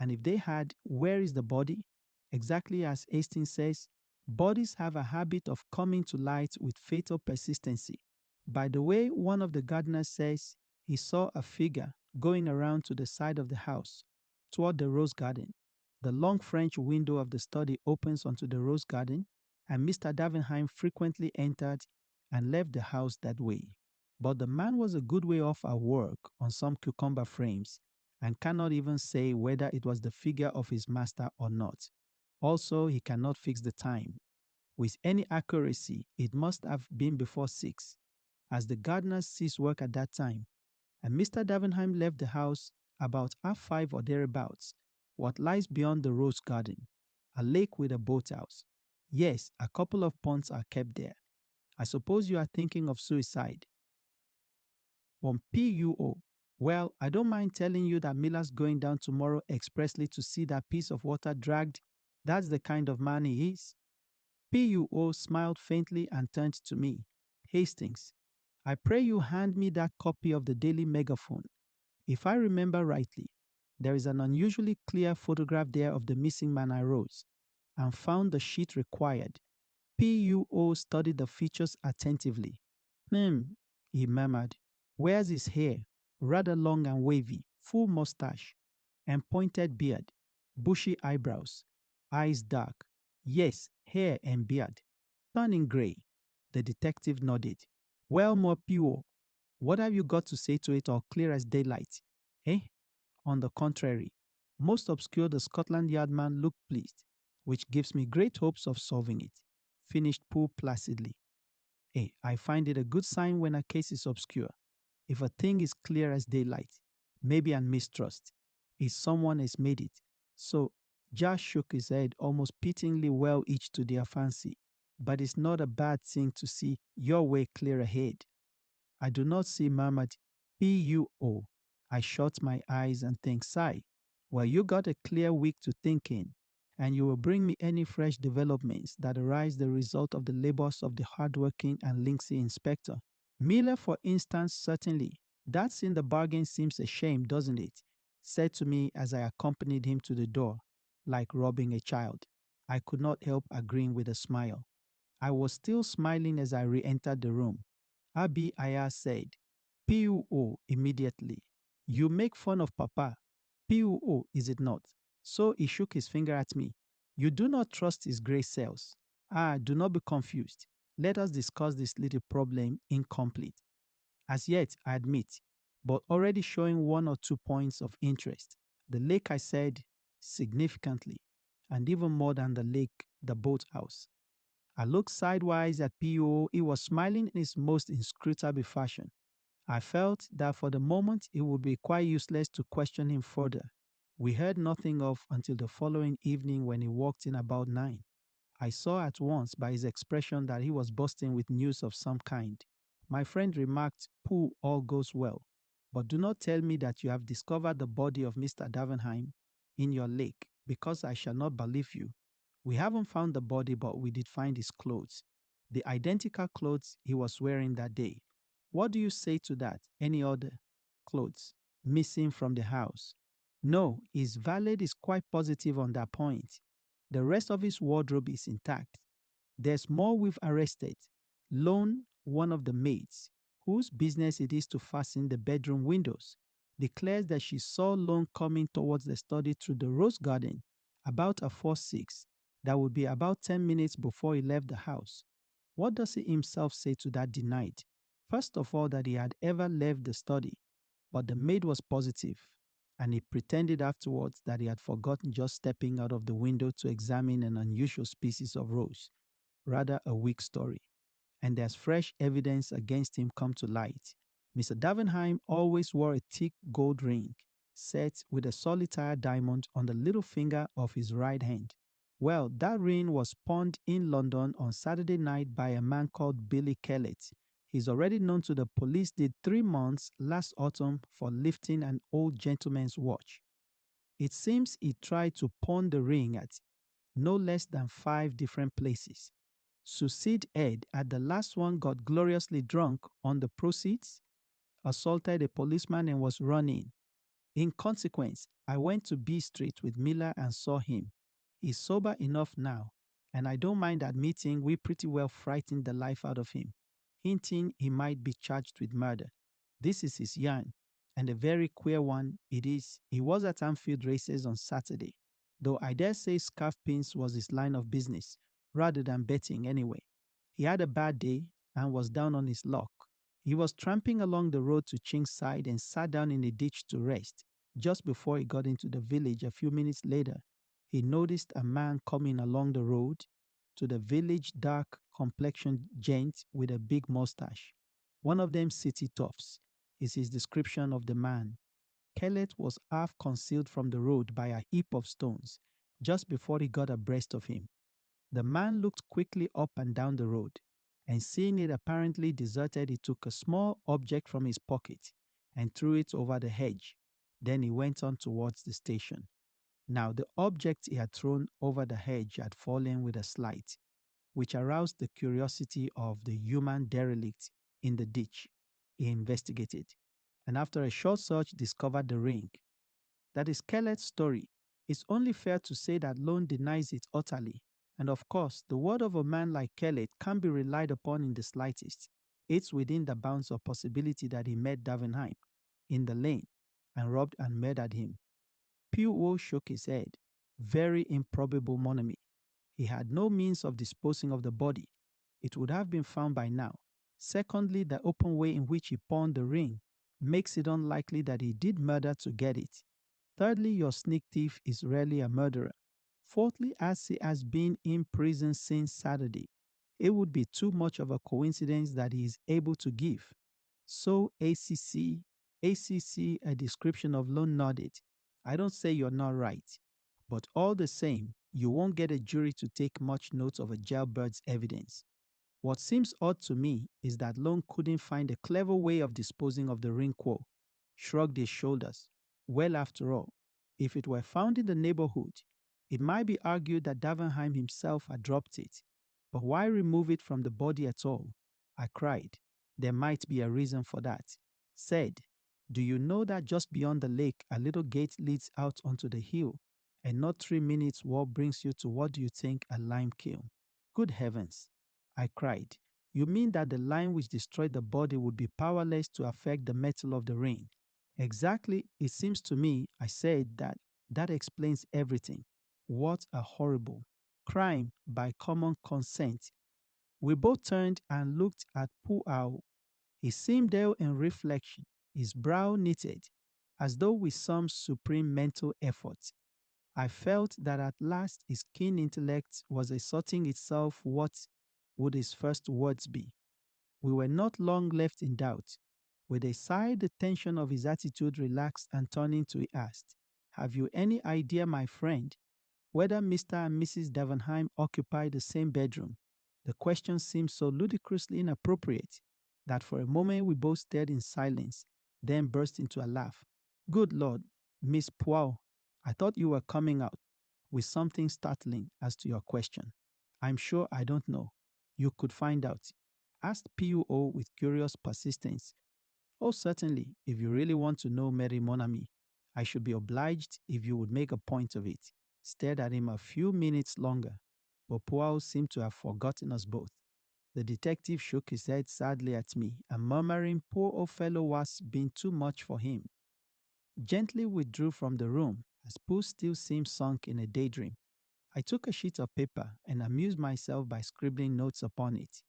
And if they had, where is the body? Exactly as Hastings says, bodies have a habit of coming to light with fatal persistency. By the way, one of the gardeners says he saw a figure going around to the side of the house, toward the rose garden. The long French window of the study opens onto the rose garden, and Mr. Davenheim frequently entered and left the house that way. But the man was a good way off at work on some cucumber frames, and cannot even say whether it was the figure of his master or not. Also, he cannot fix the time. With any accuracy, it must have been before 6, as the gardeners ceased work at that time, and Mr. Davenheim left the house about 5:30 or thereabouts. What lies beyond the rose garden? A lake with a boathouse. Yes, a couple of ponds are kept there. I suppose you are thinking of suicide. From P.U.O. Well, I don't mind telling you that Miller's going down tomorrow expressly to see that piece of water dragged. That's the kind of man he is. P.U.O. smiled faintly and turned to me. Hastings, I pray you hand me that copy of the Daily Megaphone. If I remember rightly, there is an unusually clear photograph there of the missing man. I rose and found the sheet required. P.U.O. studied the features attentively. He murmured. Where's his hair? Rather long and wavy, full mustache, and pointed beard, bushy eyebrows, eyes dark. Yes, hair and beard. Turning gray. The detective nodded. Well, more pure. What have you got to say to it, all clear as daylight? Eh? On the contrary, most obscure, the Scotland Yard man looked pleased, which gives me great hopes of solving it. Finished Pooh placidly. I find it a good sign when a case is obscure. If a thing is clear as daylight, maybe an mistrust, is someone has made it. So Josh shook his head almost pityingly, well each to their fancy. But it's not a bad thing to see your way clear ahead. I do not see, murmured P.U.O. I shut my eyes and think, sigh. Well, you got a clear week to think in, and you will bring me any fresh developments that arise the result of the labors of the hardworking and lynxy inspector. Miller, for instance, certainly. That's in the bargain seems a shame, doesn't it? Said to me as I accompanied him to the door, like robbing a child. I could not help agreeing with a smile. I was still smiling as I re-entered the room. Abi Aya said, P.U.O. immediately. You make fun of Papa. P.U.O. is it not? So he shook his finger at me. You do not trust his gray cells. Ah, do not be confused. Let us discuss this little problem incomplete. As yet, I admit, but already showing 1 or 2 points of interest. The lake, I said, significantly, and even more than the lake, the boathouse. I looked sidewise at P.O. He was smiling in his most inscrutable fashion. I felt that for the moment it would be quite useless to question him further. We heard nothing of until the following evening when he walked in about 9. I saw at once by his expression that he was bursting with news of some kind. My friend remarked, "Pooh, all goes well. But do not tell me that you have discovered the body of Mr. Davenheim in your lake, because I shall not believe you. We haven't found the body, but we did find his clothes. The identical clothes he was wearing that day. What do you say to that? Any other clothes missing from the house?" "No, his valet is quite positive on that point. The rest of his wardrobe is intact. There's more we've arrested. Lone, one of the maids, whose business it is to fasten the bedroom windows, declares that she saw Lone coming towards the study through the rose garden about 4:06. That would be about 10 minutes before he left the house. What does he himself say to that denied? First of all, that he had ever left the study, but the maid was positive, and he pretended afterwards that he had forgotten just stepping out of the window to examine an unusual species of rose. Rather a weak story. And there's fresh evidence against him come to light. Mr. Davenheim always wore a thick gold ring, set with a solitaire diamond on the little finger of his right hand. Well, that ring was pawned in London on Saturday night by a man called Billy Kellett. He's already known to the police, did 3 months last autumn for lifting an old gentleman's watch. It seems he tried to pawn the ring at no less than 5 different places. Succeed Ed at the last one got gloriously drunk on the proceeds, assaulted a policeman and was running. In consequence, I went to B Street with Miller and saw him. He's sober enough now, and I don't mind admitting we pretty well frightened the life out of him, hinting he might be charged with murder. This is his yarn, and a very queer one it is. He was at Anfield races on Saturday, though I dare say scarf pins was his line of business, rather than betting anyway. He had a bad day and was down on his luck. He was tramping along the road to Chingside and sat down in a ditch to rest. Just before he got into the village a few minutes later, he noticed a man coming along the road, to the village dark complexioned gent with a big mustache. One of them city toughs is his description of the man. Kellett was half concealed from the road by a heap of stones just before he got abreast of him. The man looked quickly up and down the road, and seeing it apparently deserted, he took a small object from his pocket and threw it over the hedge. Then he went on towards the station. Now the object he had thrown over the hedge had fallen with a slide, which aroused the curiosity of the human derelict in the ditch. He investigated, and after a short search discovered the ring. That is Kellett's story. It's only fair to say that Lone denies it utterly. And of course, the word of a man like Kellett can't be relied upon in the slightest. It's within the bounds of possibility that he met Davenheim in the lane and robbed and murdered him. Pugh shook his head. Very improbable, mon ami. He had no means of disposing of the body. It would have been found by now. Secondly, the open way in which he pawned the ring makes it unlikely that he did murder to get it. Thirdly, your sneak thief is rarely a murderer. Fourthly, as he has been in prison since Saturday, it would be too much of a coincidence that he is able to give. So ACC, a description of Lone nodded. I don't say you're not right, but all the same, you won't get a jury to take much note of a jailbird's evidence. What seems odd to me is that Lone couldn't find a clever way of disposing of the ring quo. Shrugged his shoulders. Well, after all, if it were found in the neighborhood, it might be argued that Davenheim himself had dropped it. But why remove it from the body at all? I cried. There might be a reason for that. Said, do you know that just beyond the lake a little gate leads out onto the hill, and not 3 minutes walk brings you to what do you think, a lime kiln? Good heavens! I cried. You mean that the lime which destroyed the body would be powerless to affect the metal of the ring? Exactly, it seems to me, I said, that explains everything. What a horrible crime by common consent. We both turned and looked at Poirot. He seemed there in reflection, his brow knitted, as though with some supreme mental effort. I felt that at last his keen intellect was asserting itself. What would his first words be? We were not long left in doubt. With a sigh, the tension of his attitude relaxed, and turning to he asked, "Have you any idea, my friend, whether Mr. and Mrs. Davenheim occupy the same bedroom?" The question seemed so ludicrously inappropriate that for a moment we both stared in silence, then burst into a laugh. "Good Lord, Miss Poirot, I thought you were coming out with something startling as to your question." "I'm sure I don't know. You could find out," asked P.U.O. with curious persistence. "Oh, certainly, if you really want to know, Mary mon ami, I should be obliged if you would make a point of it." Stared at him a few minutes longer, but Poirot seemed to have forgotten us both. The detective shook his head sadly at me, and murmuring poor old fellow was being too much for him, gently withdrew from the room, as Pooh still seemed sunk in a daydream. I took a sheet of paper and amused myself by scribbling notes upon it.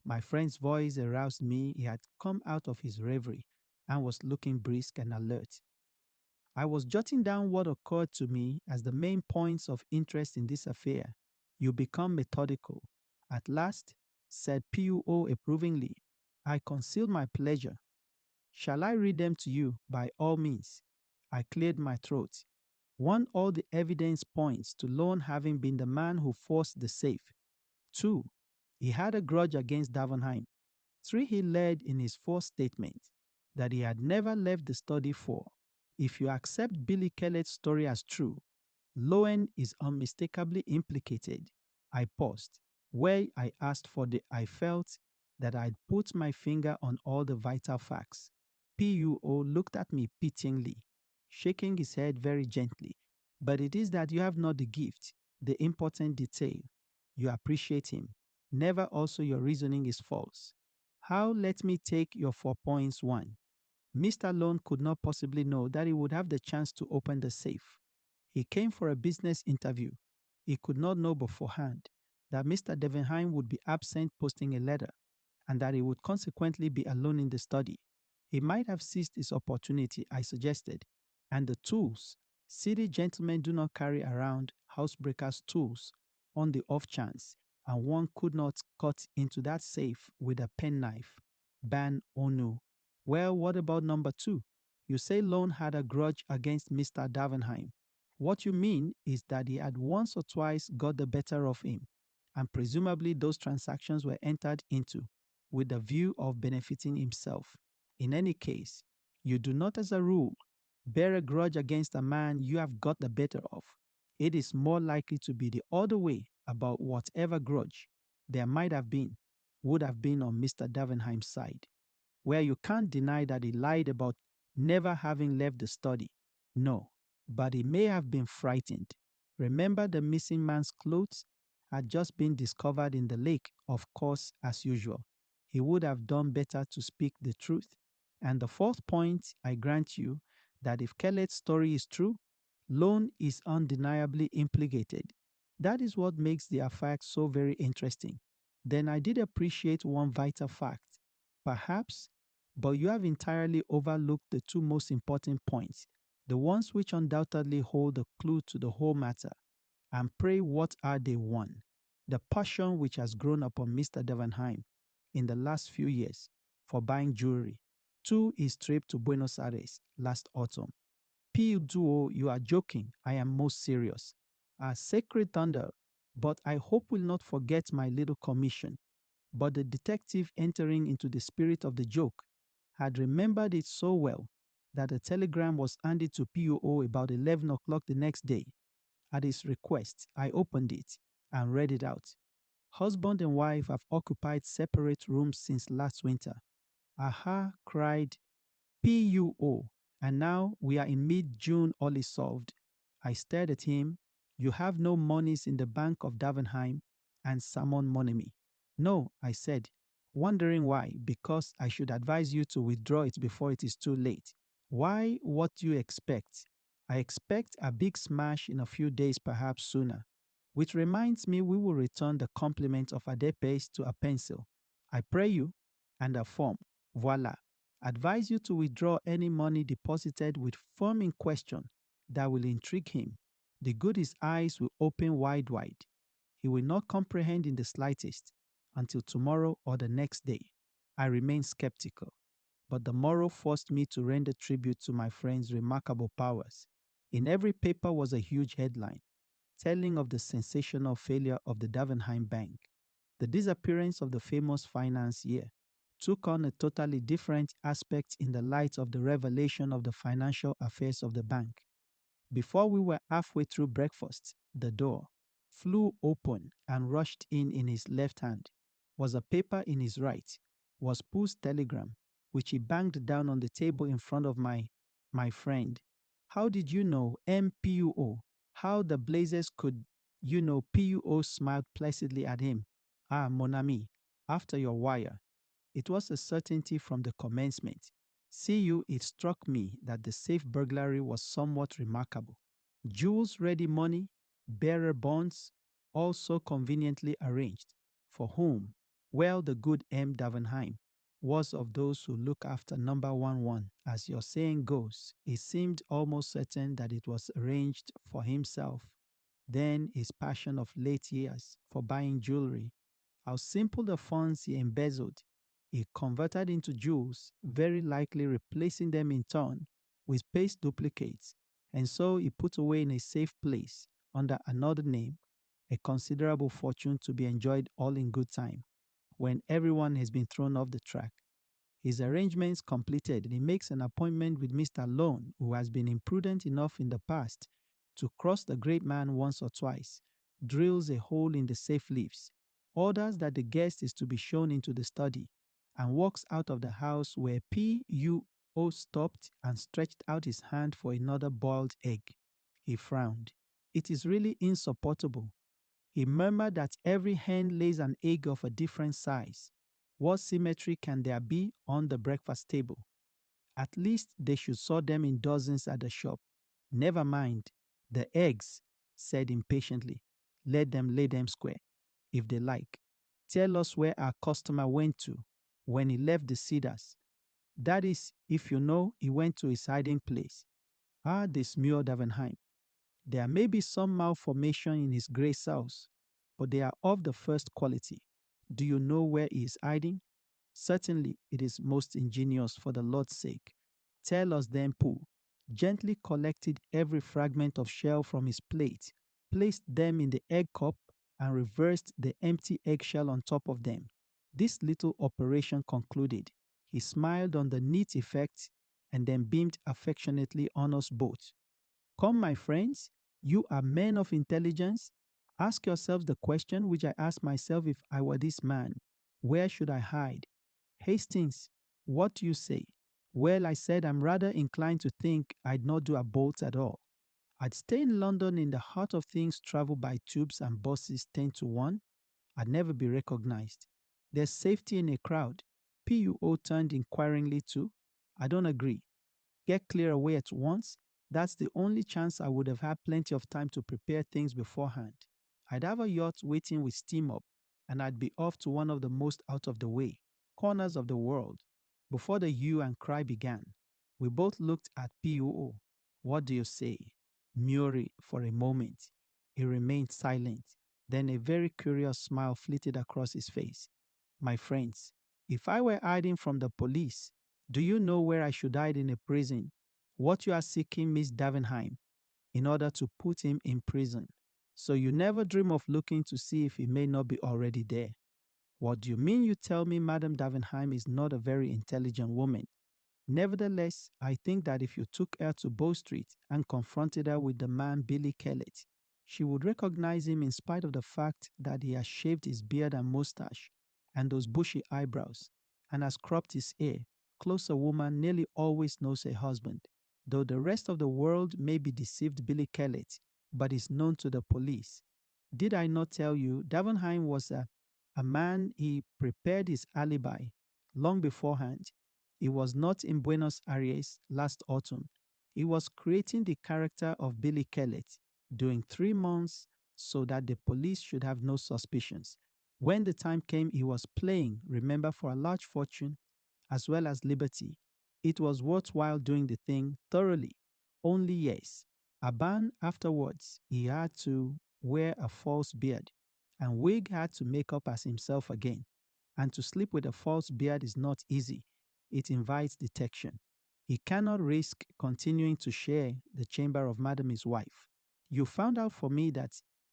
My friend's voice aroused me. He had come out of his reverie and was looking brisk and alert. I was jotting down what occurred to me as the main points of interest in this affair. "You become methodical." At last, said P.U.O. approvingly. I concealed my pleasure. "Shall I read them to you?" "By all means." I cleared my throat. "1. All the evidence points to Lone having been the man who forced the safe. 2. He had a grudge against Davenheim. 3. He led in his first statement that he had never left the study. 4. If you accept Billy Kellett's story as true, Lowen is unmistakably implicated." I paused, where I asked for the I felt that I'd put my finger on all the vital facts. P.U.O. looked at me pityingly, shaking his head very gently. "But it is that you have not the gift, the important detail. You appreciate him. Never also your reasoning is false. How, let me take your 4 points. 1. Mr. Lone could not possibly know that he would have the chance to open the safe. He came for a business interview. He could not know beforehand that Mr. Davenheim would be absent posting a letter, and that he would consequently be alone in the study. He might have seized his opportunity, I suggested, and the tools. City gentlemen do not carry around housebreakers' tools on the off chance, and one could not cut into that safe with a penknife. Ban Onu. Well, what about number 2? You say Lone had a grudge against Mr. Davenheim. What you mean is that he had once or twice got the better of him, and presumably those transactions were entered into with the view of benefiting himself. In any case, you do not, as a rule, bear a grudge against a man you have got the better of. It is more likely to be the other way about whatever grudge there might have been, would have been on Mr. Davenheim's side, where you can't deny that he lied about never having left the study. No, but he may have been frightened. Remember, the missing man's clothes had just been discovered in the lake, of course, as usual. He would have done better to speak the truth. And the 4th point, I grant you that if Kellett's story is true, Lone is undeniably implicated. That is what makes the affair so very interesting. Then I did appreciate one vital fact. Perhaps, but you have entirely overlooked the 2 most important points, the ones which undoubtedly hold the clue to the whole matter. And pray, what are they? 1. The passion which has grown upon Mr. Davenheim in the last few years for buying jewelry. 2. His trip to Buenos Aires last autumn. P.U.O., you are joking. I am most serious. A sacred thunder, but I hope will not forget my little commission. But the detective, entering into the spirit of the joke, had remembered it so well that a telegram was handed to P.U.O. about 11 o'clock the next day. At his request, I opened it and read it out. "Husband and wife have occupied separate rooms since last winter." "Aha!" cried P.U.O. "And now we are in mid-June, all is solved." I stared at him. "You have no monies in the bank of Davenheim and Salmon Monemy." "No," I said, wondering why. "Because I should advise you to withdraw it before it is too late." "Why, what do you expect? I expect a big smash in a few days, perhaps sooner. Which reminds me we will return the compliment of Adepe's to a pencil. I pray you, and a form. Voila. Advise you to withdraw any money deposited with firm in question that will intrigue him. The good his eyes will open wide. He will not comprehend in the slightest until tomorrow or the next day. I remain skeptical, but the morrow forced me to render tribute to my friend's remarkable powers. In every paper was a huge headline telling of the sensational failure of the Davenheim Bank. The disappearance of the famous financier took on a totally different aspect in the light of the revelation of the financial affairs of the bank. Before we were halfway through breakfast, the door flew open and rushed in his left hand was a paper in his right, was Pooh's telegram, which he banged down on the table in front of my friend. How did you know MPUO? How the blazes could you know PUO smiled placidly at him. Ah, mon ami, after your wire. It was a certainty from the commencement. See you, it struck me that the safe burglary was somewhat remarkable. Jewels, ready money, bearer bonds, all so conveniently arranged. For whom? Well, the good M. Davenheim was of those who look after number 11. As your saying goes, it seemed almost certain that it was arranged for himself. Then his passion of late years for buying jewelry, how simple the funds he embezzled, he converted into jewels, very likely replacing them in turn with paste duplicates, and so he put away in a safe place under another name a considerable fortune to be enjoyed all in good time, when everyone has been thrown off the track. His arrangements completed, he makes an appointment with Mr. Lone, who has been imprudent enough in the past to cross the great man once or twice, drills a hole in the safe leaves, orders that the guest is to be shown into the study, and walks out of the house where P.U.O. stopped and stretched out his hand for another boiled egg. He frowned. It is really insupportable. He murmured that every hen lays an egg of a different size. What symmetry can there be on the breakfast table? At least they should sort them in dozens at the shop. Never mind. The eggs, said impatiently. Let them lay them square, if they like. Tell us where our customer went to when he left the Cedars. That is, if you know he went to his hiding place. Ah, this Muir Davenheim. There may be some malformation in his grey cells, but they are of the first quality. Do you know where he is hiding? Certainly it is most ingenious, for the Lord's sake. Tell us then, Pooh. Gently collected every fragment of shell from his plate, placed them in the egg cup, and reversed the empty eggshell on top of them. This little operation concluded, he smiled on the neat effect and then beamed affectionately on us both. Come, my friends, you are men of intelligence. Ask yourselves the question which I asked myself if I were this man. Where should I hide? Hastings, what do you say? Well, I said I'm rather inclined to think I'd not do a bolt at all. I'd stay in London in the heart of things, travel by tubes and buses 10 to 1. I'd never be recognized. There's safety in a crowd. PUO turned inquiringly to. I don't agree. Get clear away at once. That's the only chance. I would have had plenty of time to prepare things beforehand. I'd have a yacht waiting with steam up, and I'd be off to one of the most out of the way corners of the world. Before the hue and cry began, we both looked at PUO. What do you say? Murray for a moment. He remained silent. Then a very curious smile flitted across his face. My friends, if I were hiding from the police, do you know where I should hide in a prison? What you are seeking, Miss Davenheim, in order to put him in prison. So you never dream of looking to see if he may not be already there. What do you mean you tell me Madame Davenheim is not a very intelligent woman? Nevertheless, I think that if you took her to Bow Street and confronted her with the man Billy Kellett, she would recognize him in spite of the fact that he has shaved his beard and mustache and those bushy eyebrows and has cropped his hair. Closer woman nearly always knows her husband, though the rest of the world may be deceived Billy Kellett, but is known to the police. Did I not tell you Davenheim was a man? He prepared his alibi long beforehand. He was not in Buenos Aires last autumn. He was creating the character of Billy Kellett, doing 3 months so that the police should have no suspicions. When the time came, he was playing, remember, for a large fortune as well as liberty. It was worthwhile doing the thing thoroughly. Only yes, a ban afterwards, he had to wear a false beard, and Wig had to make up as himself again. And to sleep with a false beard is not easy. It invites detection. He cannot risk continuing to share the chamber of Madam his wife. You found out for me that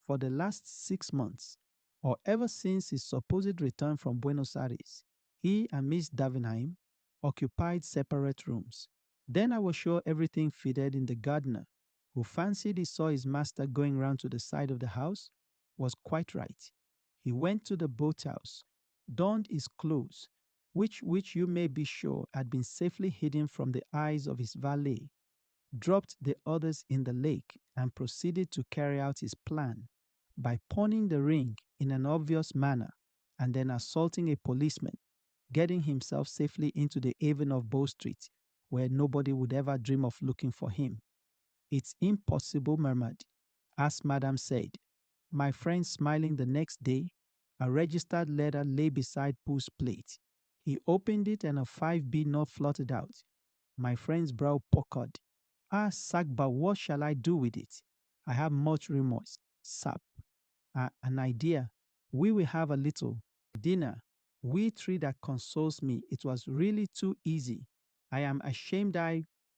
for the last 6 months, or ever since his supposed return from Buenos Aires, he and Miss Davenheim occupied separate rooms. Then I was sure everything fitted in. The gardener, who fancied he saw his master going round to the side of the house, was quite right. He went to the boathouse, donned his clothes, which you may be sure had been safely hidden from the eyes of his valet, dropped the others in the lake, and proceeded to carry out his plan by pawning the ring in an obvious manner and then assaulting a policeman, getting himself safely into the haven of Bow Street, where nobody would ever dream of looking for him. It's impossible, murmured, as Madame said. My friend smiling. The next day, a registered letter lay beside Pooh's plate. He opened it and a 5B note fluttered out. My friend's brow puckered. Ah, Sagba, what shall I do with it? I have much remorse. Sap. An idea. We will have a little dinner. We three that consoles me. It was really too easy. I am ashamed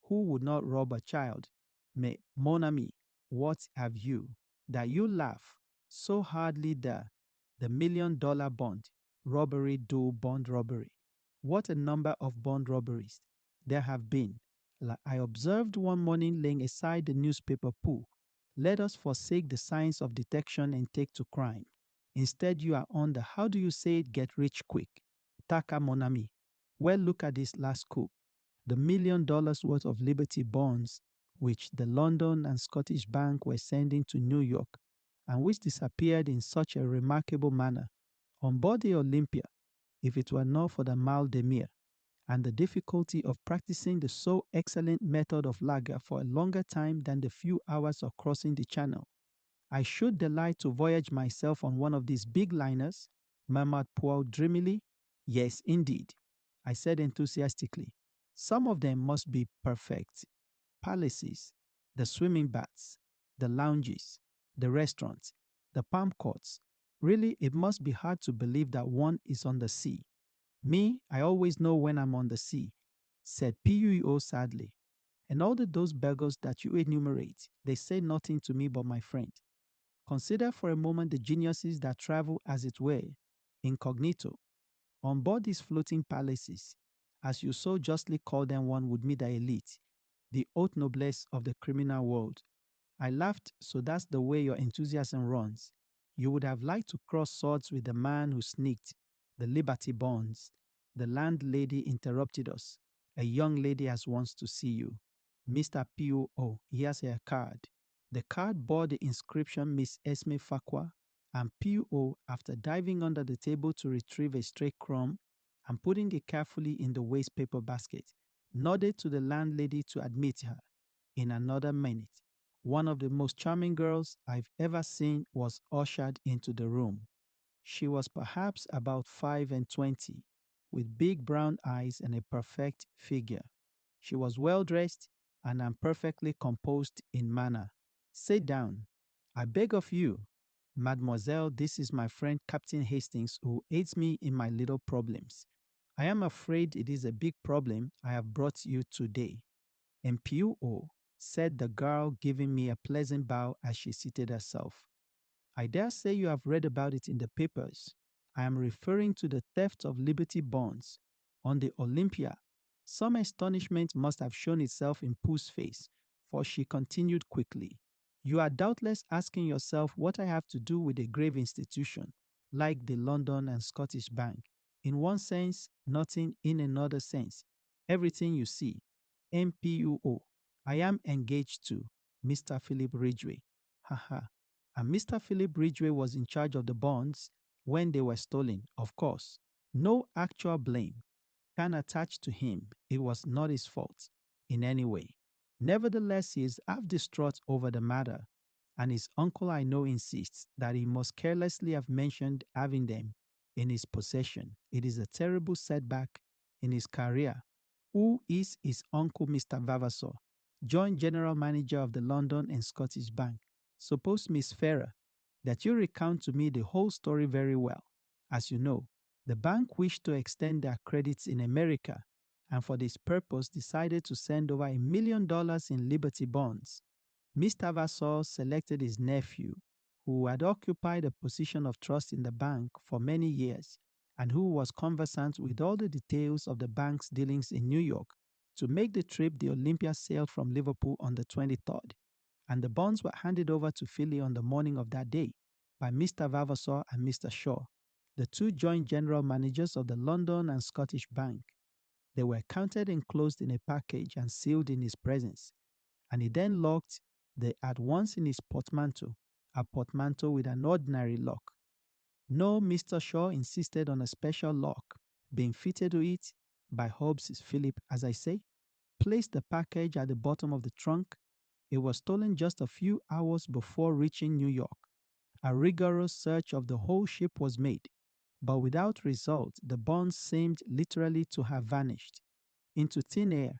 who would not rob a child. Mais, mon ami, what have you? That you laugh so hardly the $1 million bond, robbery do bond robbery. What a number of bond robberies there have been. Like I observed one morning laying aside the newspaper. Pooh, let us forsake the science of detection and take to crime. Instead, you are on the, how do you say it, get rich quick. Taka mon ami. Well, look at this last coup. The $1 million worth of Liberty bonds which the London and Scottish Bank were sending to New York, and which disappeared in such a remarkable manner on board the Olympia, if it were not for the mal de mer and the difficulty of practicing the so excellent method of lager for a longer time than the few hours of crossing the channel. I should delight to voyage myself on one of these big liners, murmured Poirot dreamily. Yes, indeed, I said enthusiastically. Some of them must be perfect. Palaces, the swimming baths, the lounges, the restaurants, the palm courts. Really, it must be hard to believe that one is on the sea. Me, I always know when I'm on the sea, said Puo sadly. And all those beggars that you enumerate, they say nothing to me but my friend. Consider for a moment the geniuses that travel, as it were, incognito, on board these floating palaces. As you so justly call them, one would meet the elite, the haute noblesse of the criminal world. I laughed, so that's the way your enthusiasm runs. You would have liked to cross swords with the man who sneaked the Liberty bonds. The landlady interrupted us. A young lady has wants to see you. Mr. P.O. Here's her card. The card bore the inscription Miss Esme Fakwa, and P.O., after diving under the table to retrieve a stray crumb and putting it carefully in the waste paper basket, nodded to the landlady to admit her. In another minute, one of the most charming girls I've ever seen was ushered into the room. She was perhaps about 25, with big brown eyes and a perfect figure. She was well dressed and perfectly composed in manner. Sit down. I beg of you, mademoiselle, this is my friend Captain Hastings, who aids me in my little problems. I am afraid it is a big problem I have brought you today. And P.O., said the girl, giving me a pleasant bow as she seated herself. I dare say you have read about it in the papers. I am referring to the theft of Liberty bonds on the Olympia. Some astonishment must have shown itself in Pooh's face, for she continued quickly. You are doubtless asking yourself what I have to do with a grave institution, like the London and Scottish Bank. In one sense, nothing in another sense. Everything you see. MPUO. I am engaged to Mr. Philip Ridgway. Haha. And Mr. Philip Ridgway was in charge of the bonds when they were stolen, of course. No actual blame can attach to him. It was not his fault in any way. Nevertheless, he is half distraught over the matter, and his uncle I know insists that he must carelessly have mentioned having them in his possession. It is a terrible setback in his career. Who is his uncle, Mr. Vavassor, joint general manager of the London and Scottish Bank? Suppose, Miss Farrer, that you recount to me the whole story very well. As you know, the bank wished to extend their credits in America, and for this purpose decided to send over $1 million in Liberty bonds. Mr. Vassar selected his nephew, who had occupied a position of trust in the bank for many years and who was conversant with all the details of the bank's dealings in New York, to make the trip. The Olympia sailed from Liverpool on the 23rd, and the bonds were handed over to Philly on the morning of that day by Mr. Vavassor and Mr. Shaw, the two joint general managers of the London and Scottish Bank. They were counted enclosed in a package and sealed in his presence, and he then locked the at once in his portmanteau, a portmanteau with an ordinary lock. No, Mr. Shaw insisted on a special lock being fitted to it by Hobbs Philip, as I say, placed the package at the bottom of the trunk. It was stolen just a few hours before reaching New York. A rigorous search of the whole ship was made, but without result. The bonds seemed literally to have vanished into thin air.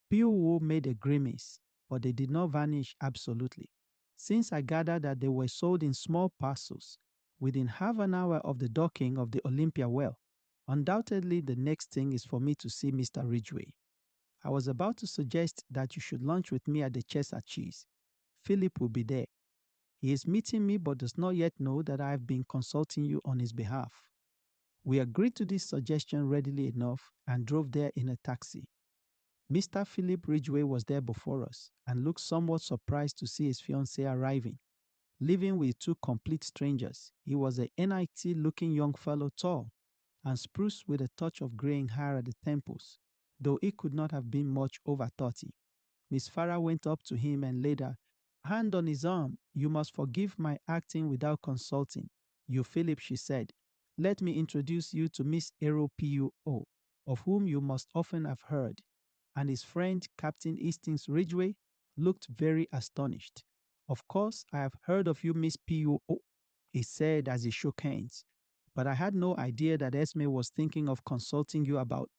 Poirot made a grimace, but they did not vanish absolutely, since I gathered that they were sold in small parcels within half an hour of the docking of the Olympia well. Undoubtedly, the next thing is for me to see Mr. Ridgway. I was about to suggest that you should lunch with me at the Cheshire Cheese. Philip will be there. He is meeting me but does not yet know that I have been consulting you on his behalf. We agreed to this suggestion readily enough and drove there in a taxi. Mr. Philip Ridgway was there before us and looked somewhat surprised to see his fiancée arriving, living with two complete strangers. He was a NIT-looking young fellow, tall and spruce with a touch of graying hair at the temples, though he could not have been much over 30. Miss Farrar went up to him and laid her hand on his arm. "You must forgive my acting without consulting you, Philip," she said. "Let me introduce you to Miss Poirot, of whom you must often have heard." And his friend, Captain Hastings Ridgway, looked very astonished. "Of course, I have heard of you, Miss Poirot," he said as he shook hands, "but I had no idea that Esme was thinking of consulting you about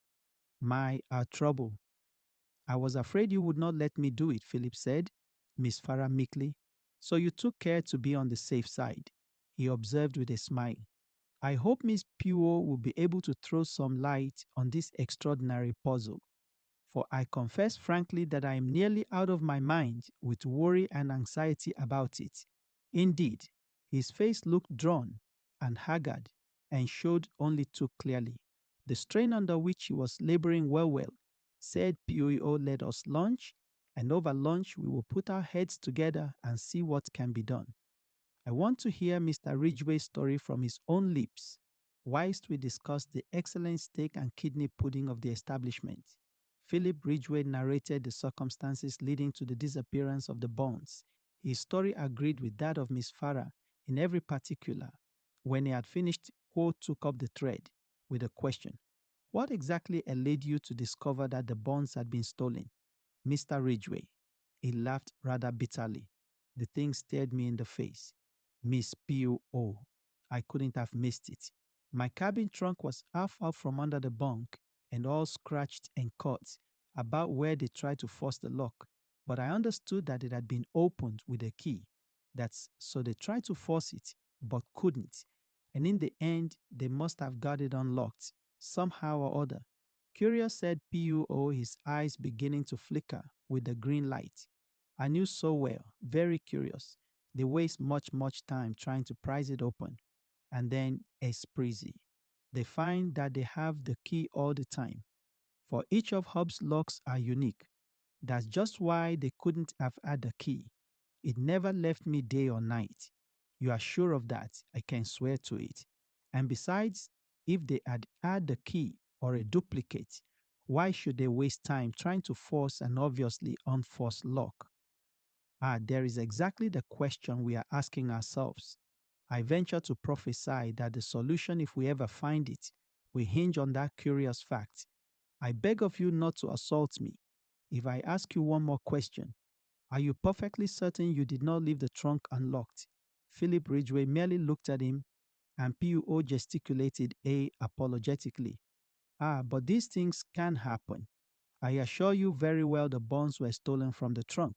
our trouble." "I was afraid you would not let me do it," Philip said, Miss Farrar meekly. "So you took care to be on the safe side," he observed with a smile. "I hope Miss Poirot will be able to throw some light on this extraordinary puzzle, for I confess frankly that I am nearly out of my mind with worry and anxiety about it." Indeed, his face looked drawn and haggard and showed only too clearly the strain under which he was laboring. Well, said Poirot, "let us lunch, and over lunch we will put our heads together and see what can be done. I want to hear Mr. Ridgway's story from his own lips, whilst we discuss the excellent steak and kidney pudding of the establishment." Philip Ridgway narrated the circumstances leading to the disappearance of the bonds. His story agreed with that of Miss Farrar in every particular. When he had finished, Poe took up the thread with a question. "What exactly led you to discover that the bonds had been stolen, Mr. Ridgway?" He laughed rather bitterly. The thing stared me in the face. "Miss Poirot, I couldn't have missed it. My cabin trunk was half out from under the bunk and all scratched and cut about where they tried to force the lock, but I understood that it had been opened with a key. So they tried to force it, but couldn't, and in the end they must have got it unlocked somehow or other." "Curious," said Poirot, his eyes beginning to flicker with the green light. "I knew so well, very curious. They waste much time trying to prise it open. And then esprit. They find that they have the key all the time. For each of Hobbs' locks are unique. That's just why they couldn't have had the key. It never left me day or night. You are sure of that, I can swear to it. And besides, if they had had the key or a duplicate, why should they waste time trying to force an obviously unforced lock?" There is exactly the question we are asking ourselves. I venture to prophesy that the solution, if we ever find it, will hinge on that curious fact. I beg of you not to assault me. If I ask you one more question, are you perfectly certain you did not leave the trunk unlocked? Philip Ridgway merely looked at him, and P.U.O. gesticulated apologetically. But these things can happen. I assure you very well the bonds were stolen from the trunk.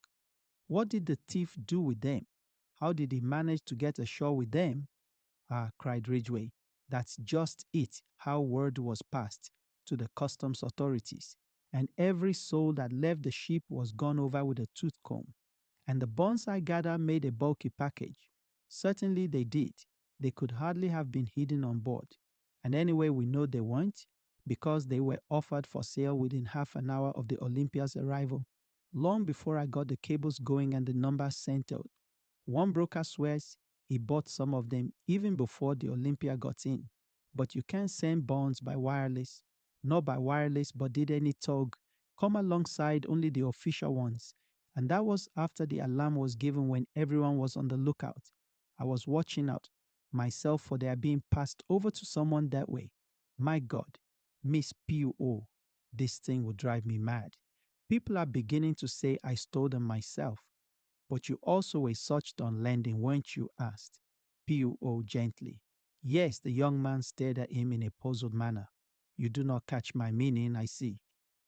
What did the thief do with them? How did he manage to get ashore with them? Cried Ridgway. That's just it, how word was passed to the customs authorities. And every soul that left the ship was gone over with a tooth comb. And the bonds, I gather, made a bulky package. Certainly they did. They could hardly have been hidden on board. And anyway, we know they weren't, because they were offered for sale within half an hour of the Olympia's arrival, long before I got the cables going and the numbers sent out. One broker swears he bought some of them even before the Olympia got in. But you can't send bonds by wireless. Not by wireless, but did any tug come alongside only the official ones. And that was after the alarm was given when everyone was on the lookout. I was watching out myself for their being passed over to someone that way. My God, Miss P.U.O., this thing would drive me mad. People are beginning to say I stole them myself. But you also were such on lending, weren't you? Asked P.U.O. gently. Yes, the young man stared at him in a puzzled manner. You do not catch my meaning, I see,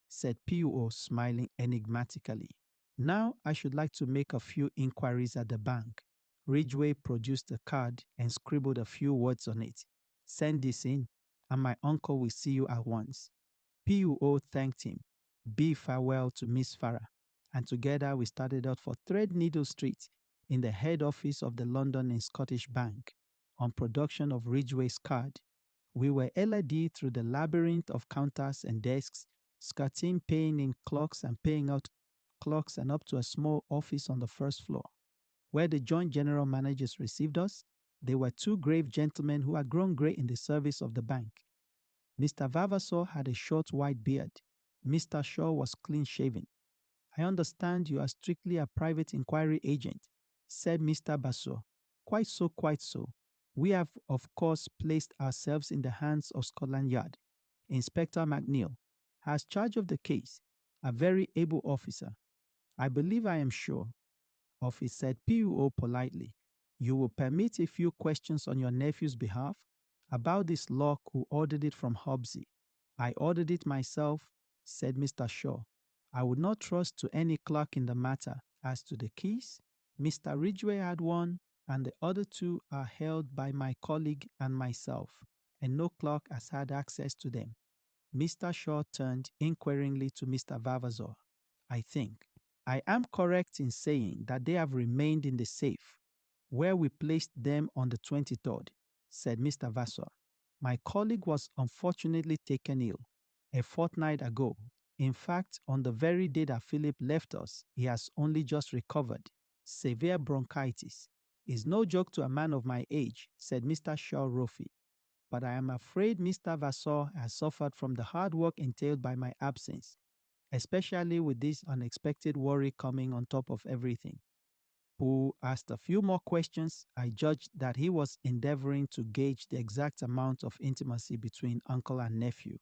said P.U.O. smiling enigmatically. Now I should like to make a few inquiries at the bank. Ridgway produced a card and scribbled a few words on it. Send this in, and my uncle will see you at once. P.U.O. thanked him. Bid farewell to Miss Farah, and together we started out for Threadneedle Street in the head office of the London and Scottish Bank on production of Ridgway's card. We were led through the labyrinth of counters and desks, skirting paying in clocks and paying out clocks, and up to a small office on the first floor. Where the joint general managers received us, they were two grave gentlemen who had grown grey in the service of the bank. Mr. Vavassor had a short white beard. Mr. Shaw was clean-shaven. I understand you are strictly a private inquiry agent, said Mr. Bassor. Quite so, quite so. We have, of course, placed ourselves in the hands of Scotland Yard. Inspector McNeill has charge of the case, a very able officer. I believe I am sure of it, said P.U.O. politely. You will permit a few questions on your nephew's behalf about this lock who ordered it from Hobbsy. I ordered it myself, said Mr. Shaw. I would not trust to any clerk in the matter. As to the keys, Mr. Ridgway had one, and the other two are held by my colleague and myself, and no clerk has had access to them. Mr. Shaw turned inquiringly to Mr. Vavassor. I think I am correct in saying that they have remained in the safe, where we placed them on the 23rd, said Mr. Vassar. My colleague was unfortunately taken ill a fortnight ago. In fact, on the very day that Philip left us, he has only just recovered. Severe bronchitis. Is no joke to a man of my age, said Mr. Shaw Roffey. But I am afraid Mr. Vassar has suffered from the hard work entailed by my absence, especially with this unexpected worry coming on top of everything. Who asked a few more questions, I judged that he was endeavoring to gauge the exact amount of intimacy between uncle and nephew.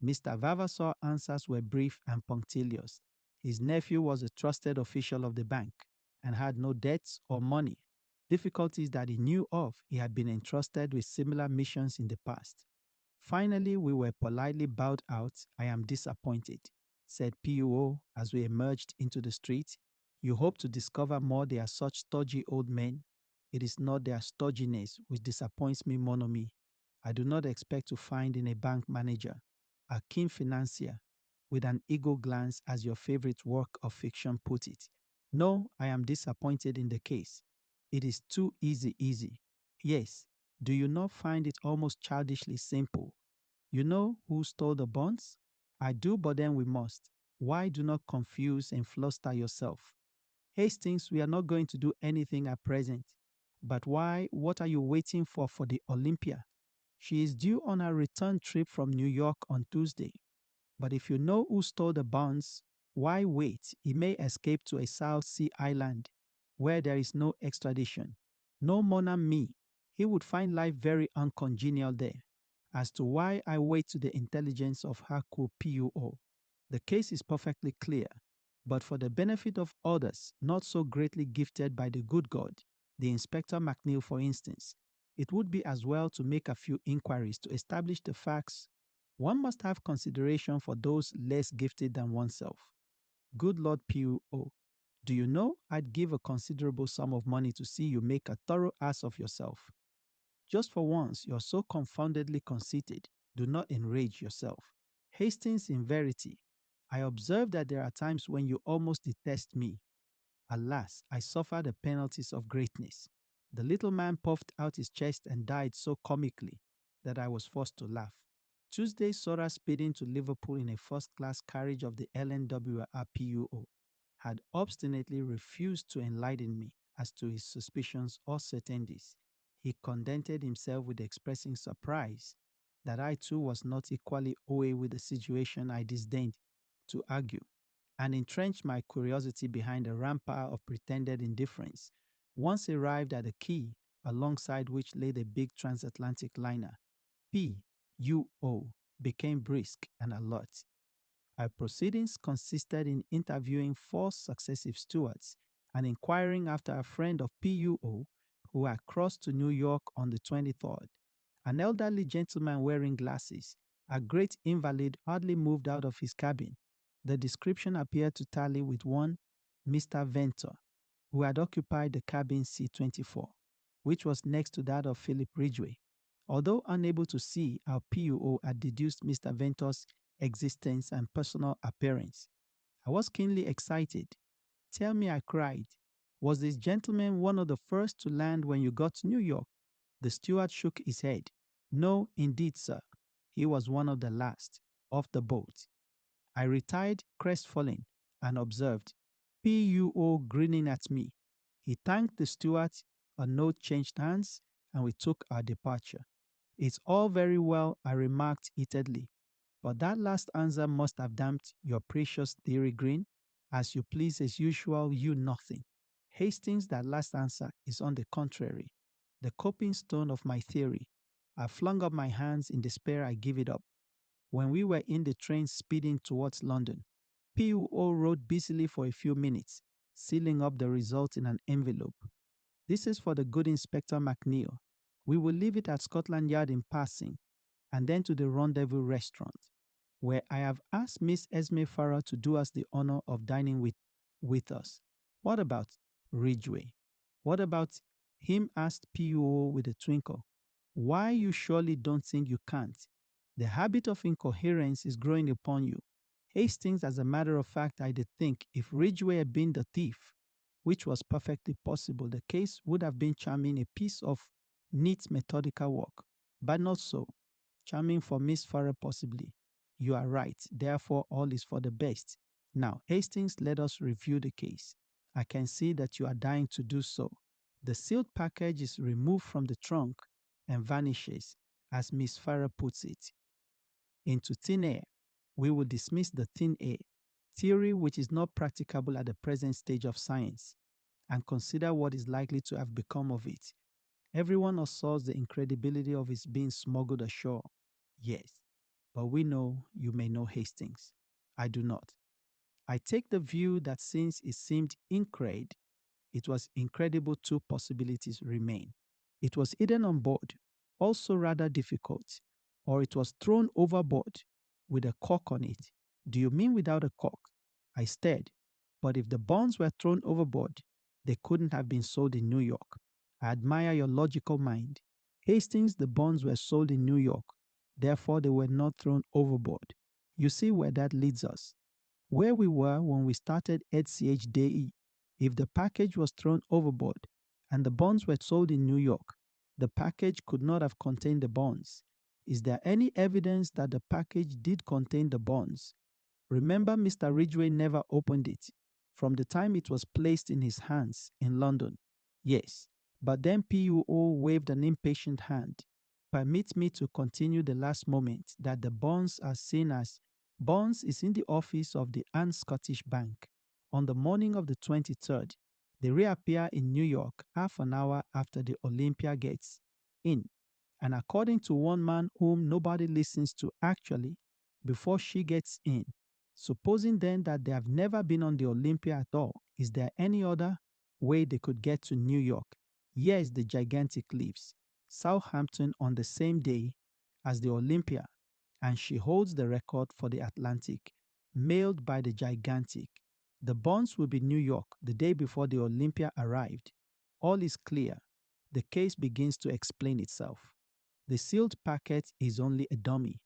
Mr. Vavassor's answers were brief and punctilious. His nephew was a trusted official of the bank and had no debts or money. Difficulties that he knew of, he had been entrusted with similar missions in the past. Finally, we were politely bowed out. I am disappointed, said P.U.O. as we emerged into the street. You hope to discover more they are such stodgy old men. It is not their stodginess which disappoints me, mon ami. I do not expect to find in a bank manager, a keen financier, with an eagle glance, as your favorite work of fiction put it. No, I am disappointed in the case. It is too easy. Yes, do you not find it almost childishly simple? You know who stole the bonds? I do, but then we must. Why do not confuse and fluster yourself? Hastings, we are not going to do anything at present. But why? What are you waiting for the Olympia? She is due on her return trip from New York on Tuesday. But if you know who stole the bonds, why wait? He may escape to a South Sea island where there is no extradition. No more than me. He would find life very uncongenial there. As to why I wait to the intelligence of Hercule Poirot, the case is perfectly clear. But for the benefit of others not so greatly gifted by the good God, the Inspector McNeil, for instance, it would be as well to make a few inquiries to establish the facts. One must have consideration for those less gifted than oneself. Good Lord P.O., do you know I'd give a considerable sum of money to see you make a thorough ass of yourself? Just for once, you're so confoundedly conceited. Do not enrage yourself. Hastings, in verity, I observe that there are times when you almost detest me. Alas, I suffer the penalties of greatness. The little man puffed out his chest and died so comically that I was forced to laugh. Tuesday saw us speeding to Liverpool in a first-class carriage of the LNWRPUO, had obstinately refused to enlighten me as to his suspicions or certainties. He contented himself with expressing surprise that I too was not equally away with the situation I disdained to argue, and entrenched my curiosity behind a rampart of pretended indifference. Once arrived at the quay, alongside which lay the big transatlantic liner, P.U.O. became brisk and alert. Our proceedings consisted in interviewing 4 successive stewards and inquiring after a friend of P.U.O. who had crossed to New York on the 23rd. An elderly gentleman wearing glasses, a great invalid, hardly moved out of his cabin. The description appeared to tally with one Mr. Ventor, who had occupied the cabin C-24, which was next to that of Philip Ridgway. Although unable to see how P.U.O. had deduced Mr. Ventor's existence and personal appearance, I was keenly excited. Tell me, I cried, was this gentleman one of the first to land when you got to New York? The steward shook his head. No, indeed, sir. He was one of the last, off the boat. I retired crestfallen and observed P.U.O. grinning at me. He thanked the steward, a note changed hands, and we took our departure. It's all very well, I remarked heatedly, but that last answer must have damped your precious theory grin. As you please as usual, you nothing. Hastings, that last answer is on the contrary, the coping stone of my theory. I flung up my hands in despair. I give it up. When we were in the train speeding towards London, P.U.O. wrote busily for a few minutes, sealing up the result in an envelope. This is for the good Inspector McNeil. We will leave it at Scotland Yard in passing, and then to the Rendezvous restaurant, where I have asked Miss Esme Farrar to do us the honor of dining with us. What about Ridgway? What about him? Asked P.U.O. with a twinkle. Why, you surely don't think you can't. The habit of incoherence is growing upon you. Hastings, as a matter of fact, I did think if Ridgway had been the thief, which was perfectly possible, the case would have been charming, a piece of neat methodical work. But not so. Charming for Miss Farrar possibly. You are right. Therefore, all is for the best. Now, Hastings, let us review the case. I can see that you are dying to do so. The sealed package is removed from the trunk and vanishes, as Miss Farrar puts it, into thin air. We will dismiss the thin air theory, which is not practicable at the present stage of science, and consider what is likely to have become of it. Everyone assaults the incredibility of its being smuggled ashore. Yes, but we know you may know Hastings. I do not. I take the view that since it seemed incred, it was incredible. 2 possibilities remain. It was hidden on board, also rather difficult, or it was thrown overboard with a cork on it. Do you mean without a cork? I stared. But if the bonds were thrown overboard, they couldn't have been sold in New York. I admire your logical mind. Hastings, the bonds were sold in New York. Therefore, they were not thrown overboard. You see where that leads us. Where we were when we started EDCH DE. If the package was thrown overboard and the bonds were sold in New York, the package could not have contained the bonds. Is there any evidence that the package did contain the bonds? Remember, Mr. Ridgway never opened it from the time it was placed in his hands in London. Yes, but then P.U.O. waved an impatient hand. Permit me to continue the last moment that the bonds are seen as bonds is in the office of the Ann Scottish Bank. On the morning of the 23rd, they reappear in New York half an hour after the Olympia gets in. And according to one man whom nobody listens to actually, before she gets in, Supposing then that they have never been on the Olympia at all, is there any other way they could get to New York? Here is the gigantic leaves. Southampton on the same day as the Olympia, and she holds the record for the Atlantic, mailed by the gigantic. The bonds will be New York the day before the Olympia arrived. All is clear. The case begins to explain itself. The sealed packet is only a dummy,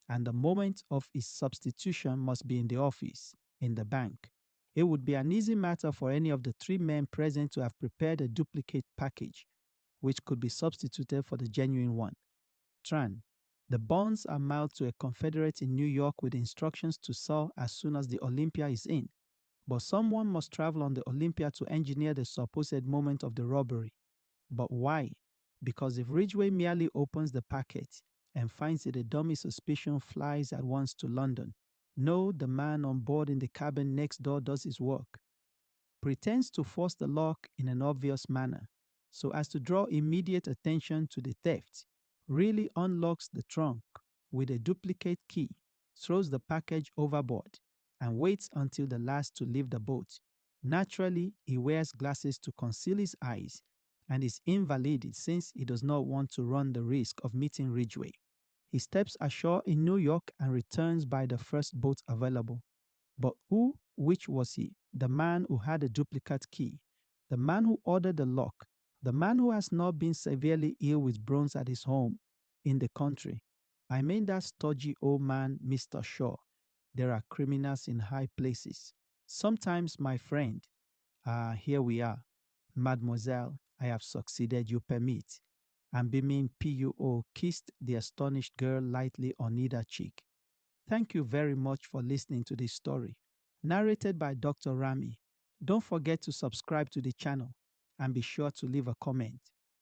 and the moment of its substitution must be in the office, in the bank. It would be an easy matter for any of the three men present to have prepared a duplicate package, which could be substituted for the genuine one. Tran. The bonds are mailed to a confederate in New York with instructions to sell as soon as the Olympia is in. But someone must travel on the Olympia to engineer the supposed moment of the robbery. But why? Because if Ridgway merely opens the packet and finds it a dummy, suspicion flies at once to London. No, the man on board in the cabin next door does his work. Pretends to force the lock in an obvious manner, so as to draw immediate attention to the theft. Really unlocks the trunk with a duplicate key, throws the package overboard, and waits until the last to leave the boat. Naturally, he wears glasses to conceal his eyes and is invalided since he does not want to run the risk of meeting Ridgway. He steps ashore in New York and returns by the first boat available. But which was he? The man who had a duplicate key, the man who ordered the lock, the man who has not been severely ill with bronze at his home in the country. I mean that stodgy old man, Mr. Shaw. There are criminals in high places. Sometimes, my friend, here we are. Mademoiselle, I have succeeded, you permit. And beaming PUO kissed the astonished girl lightly on either cheek. Thank you very much for listening to this story, narrated by Dr. Rami. Don't forget to subscribe to the channel and be sure to leave a comment.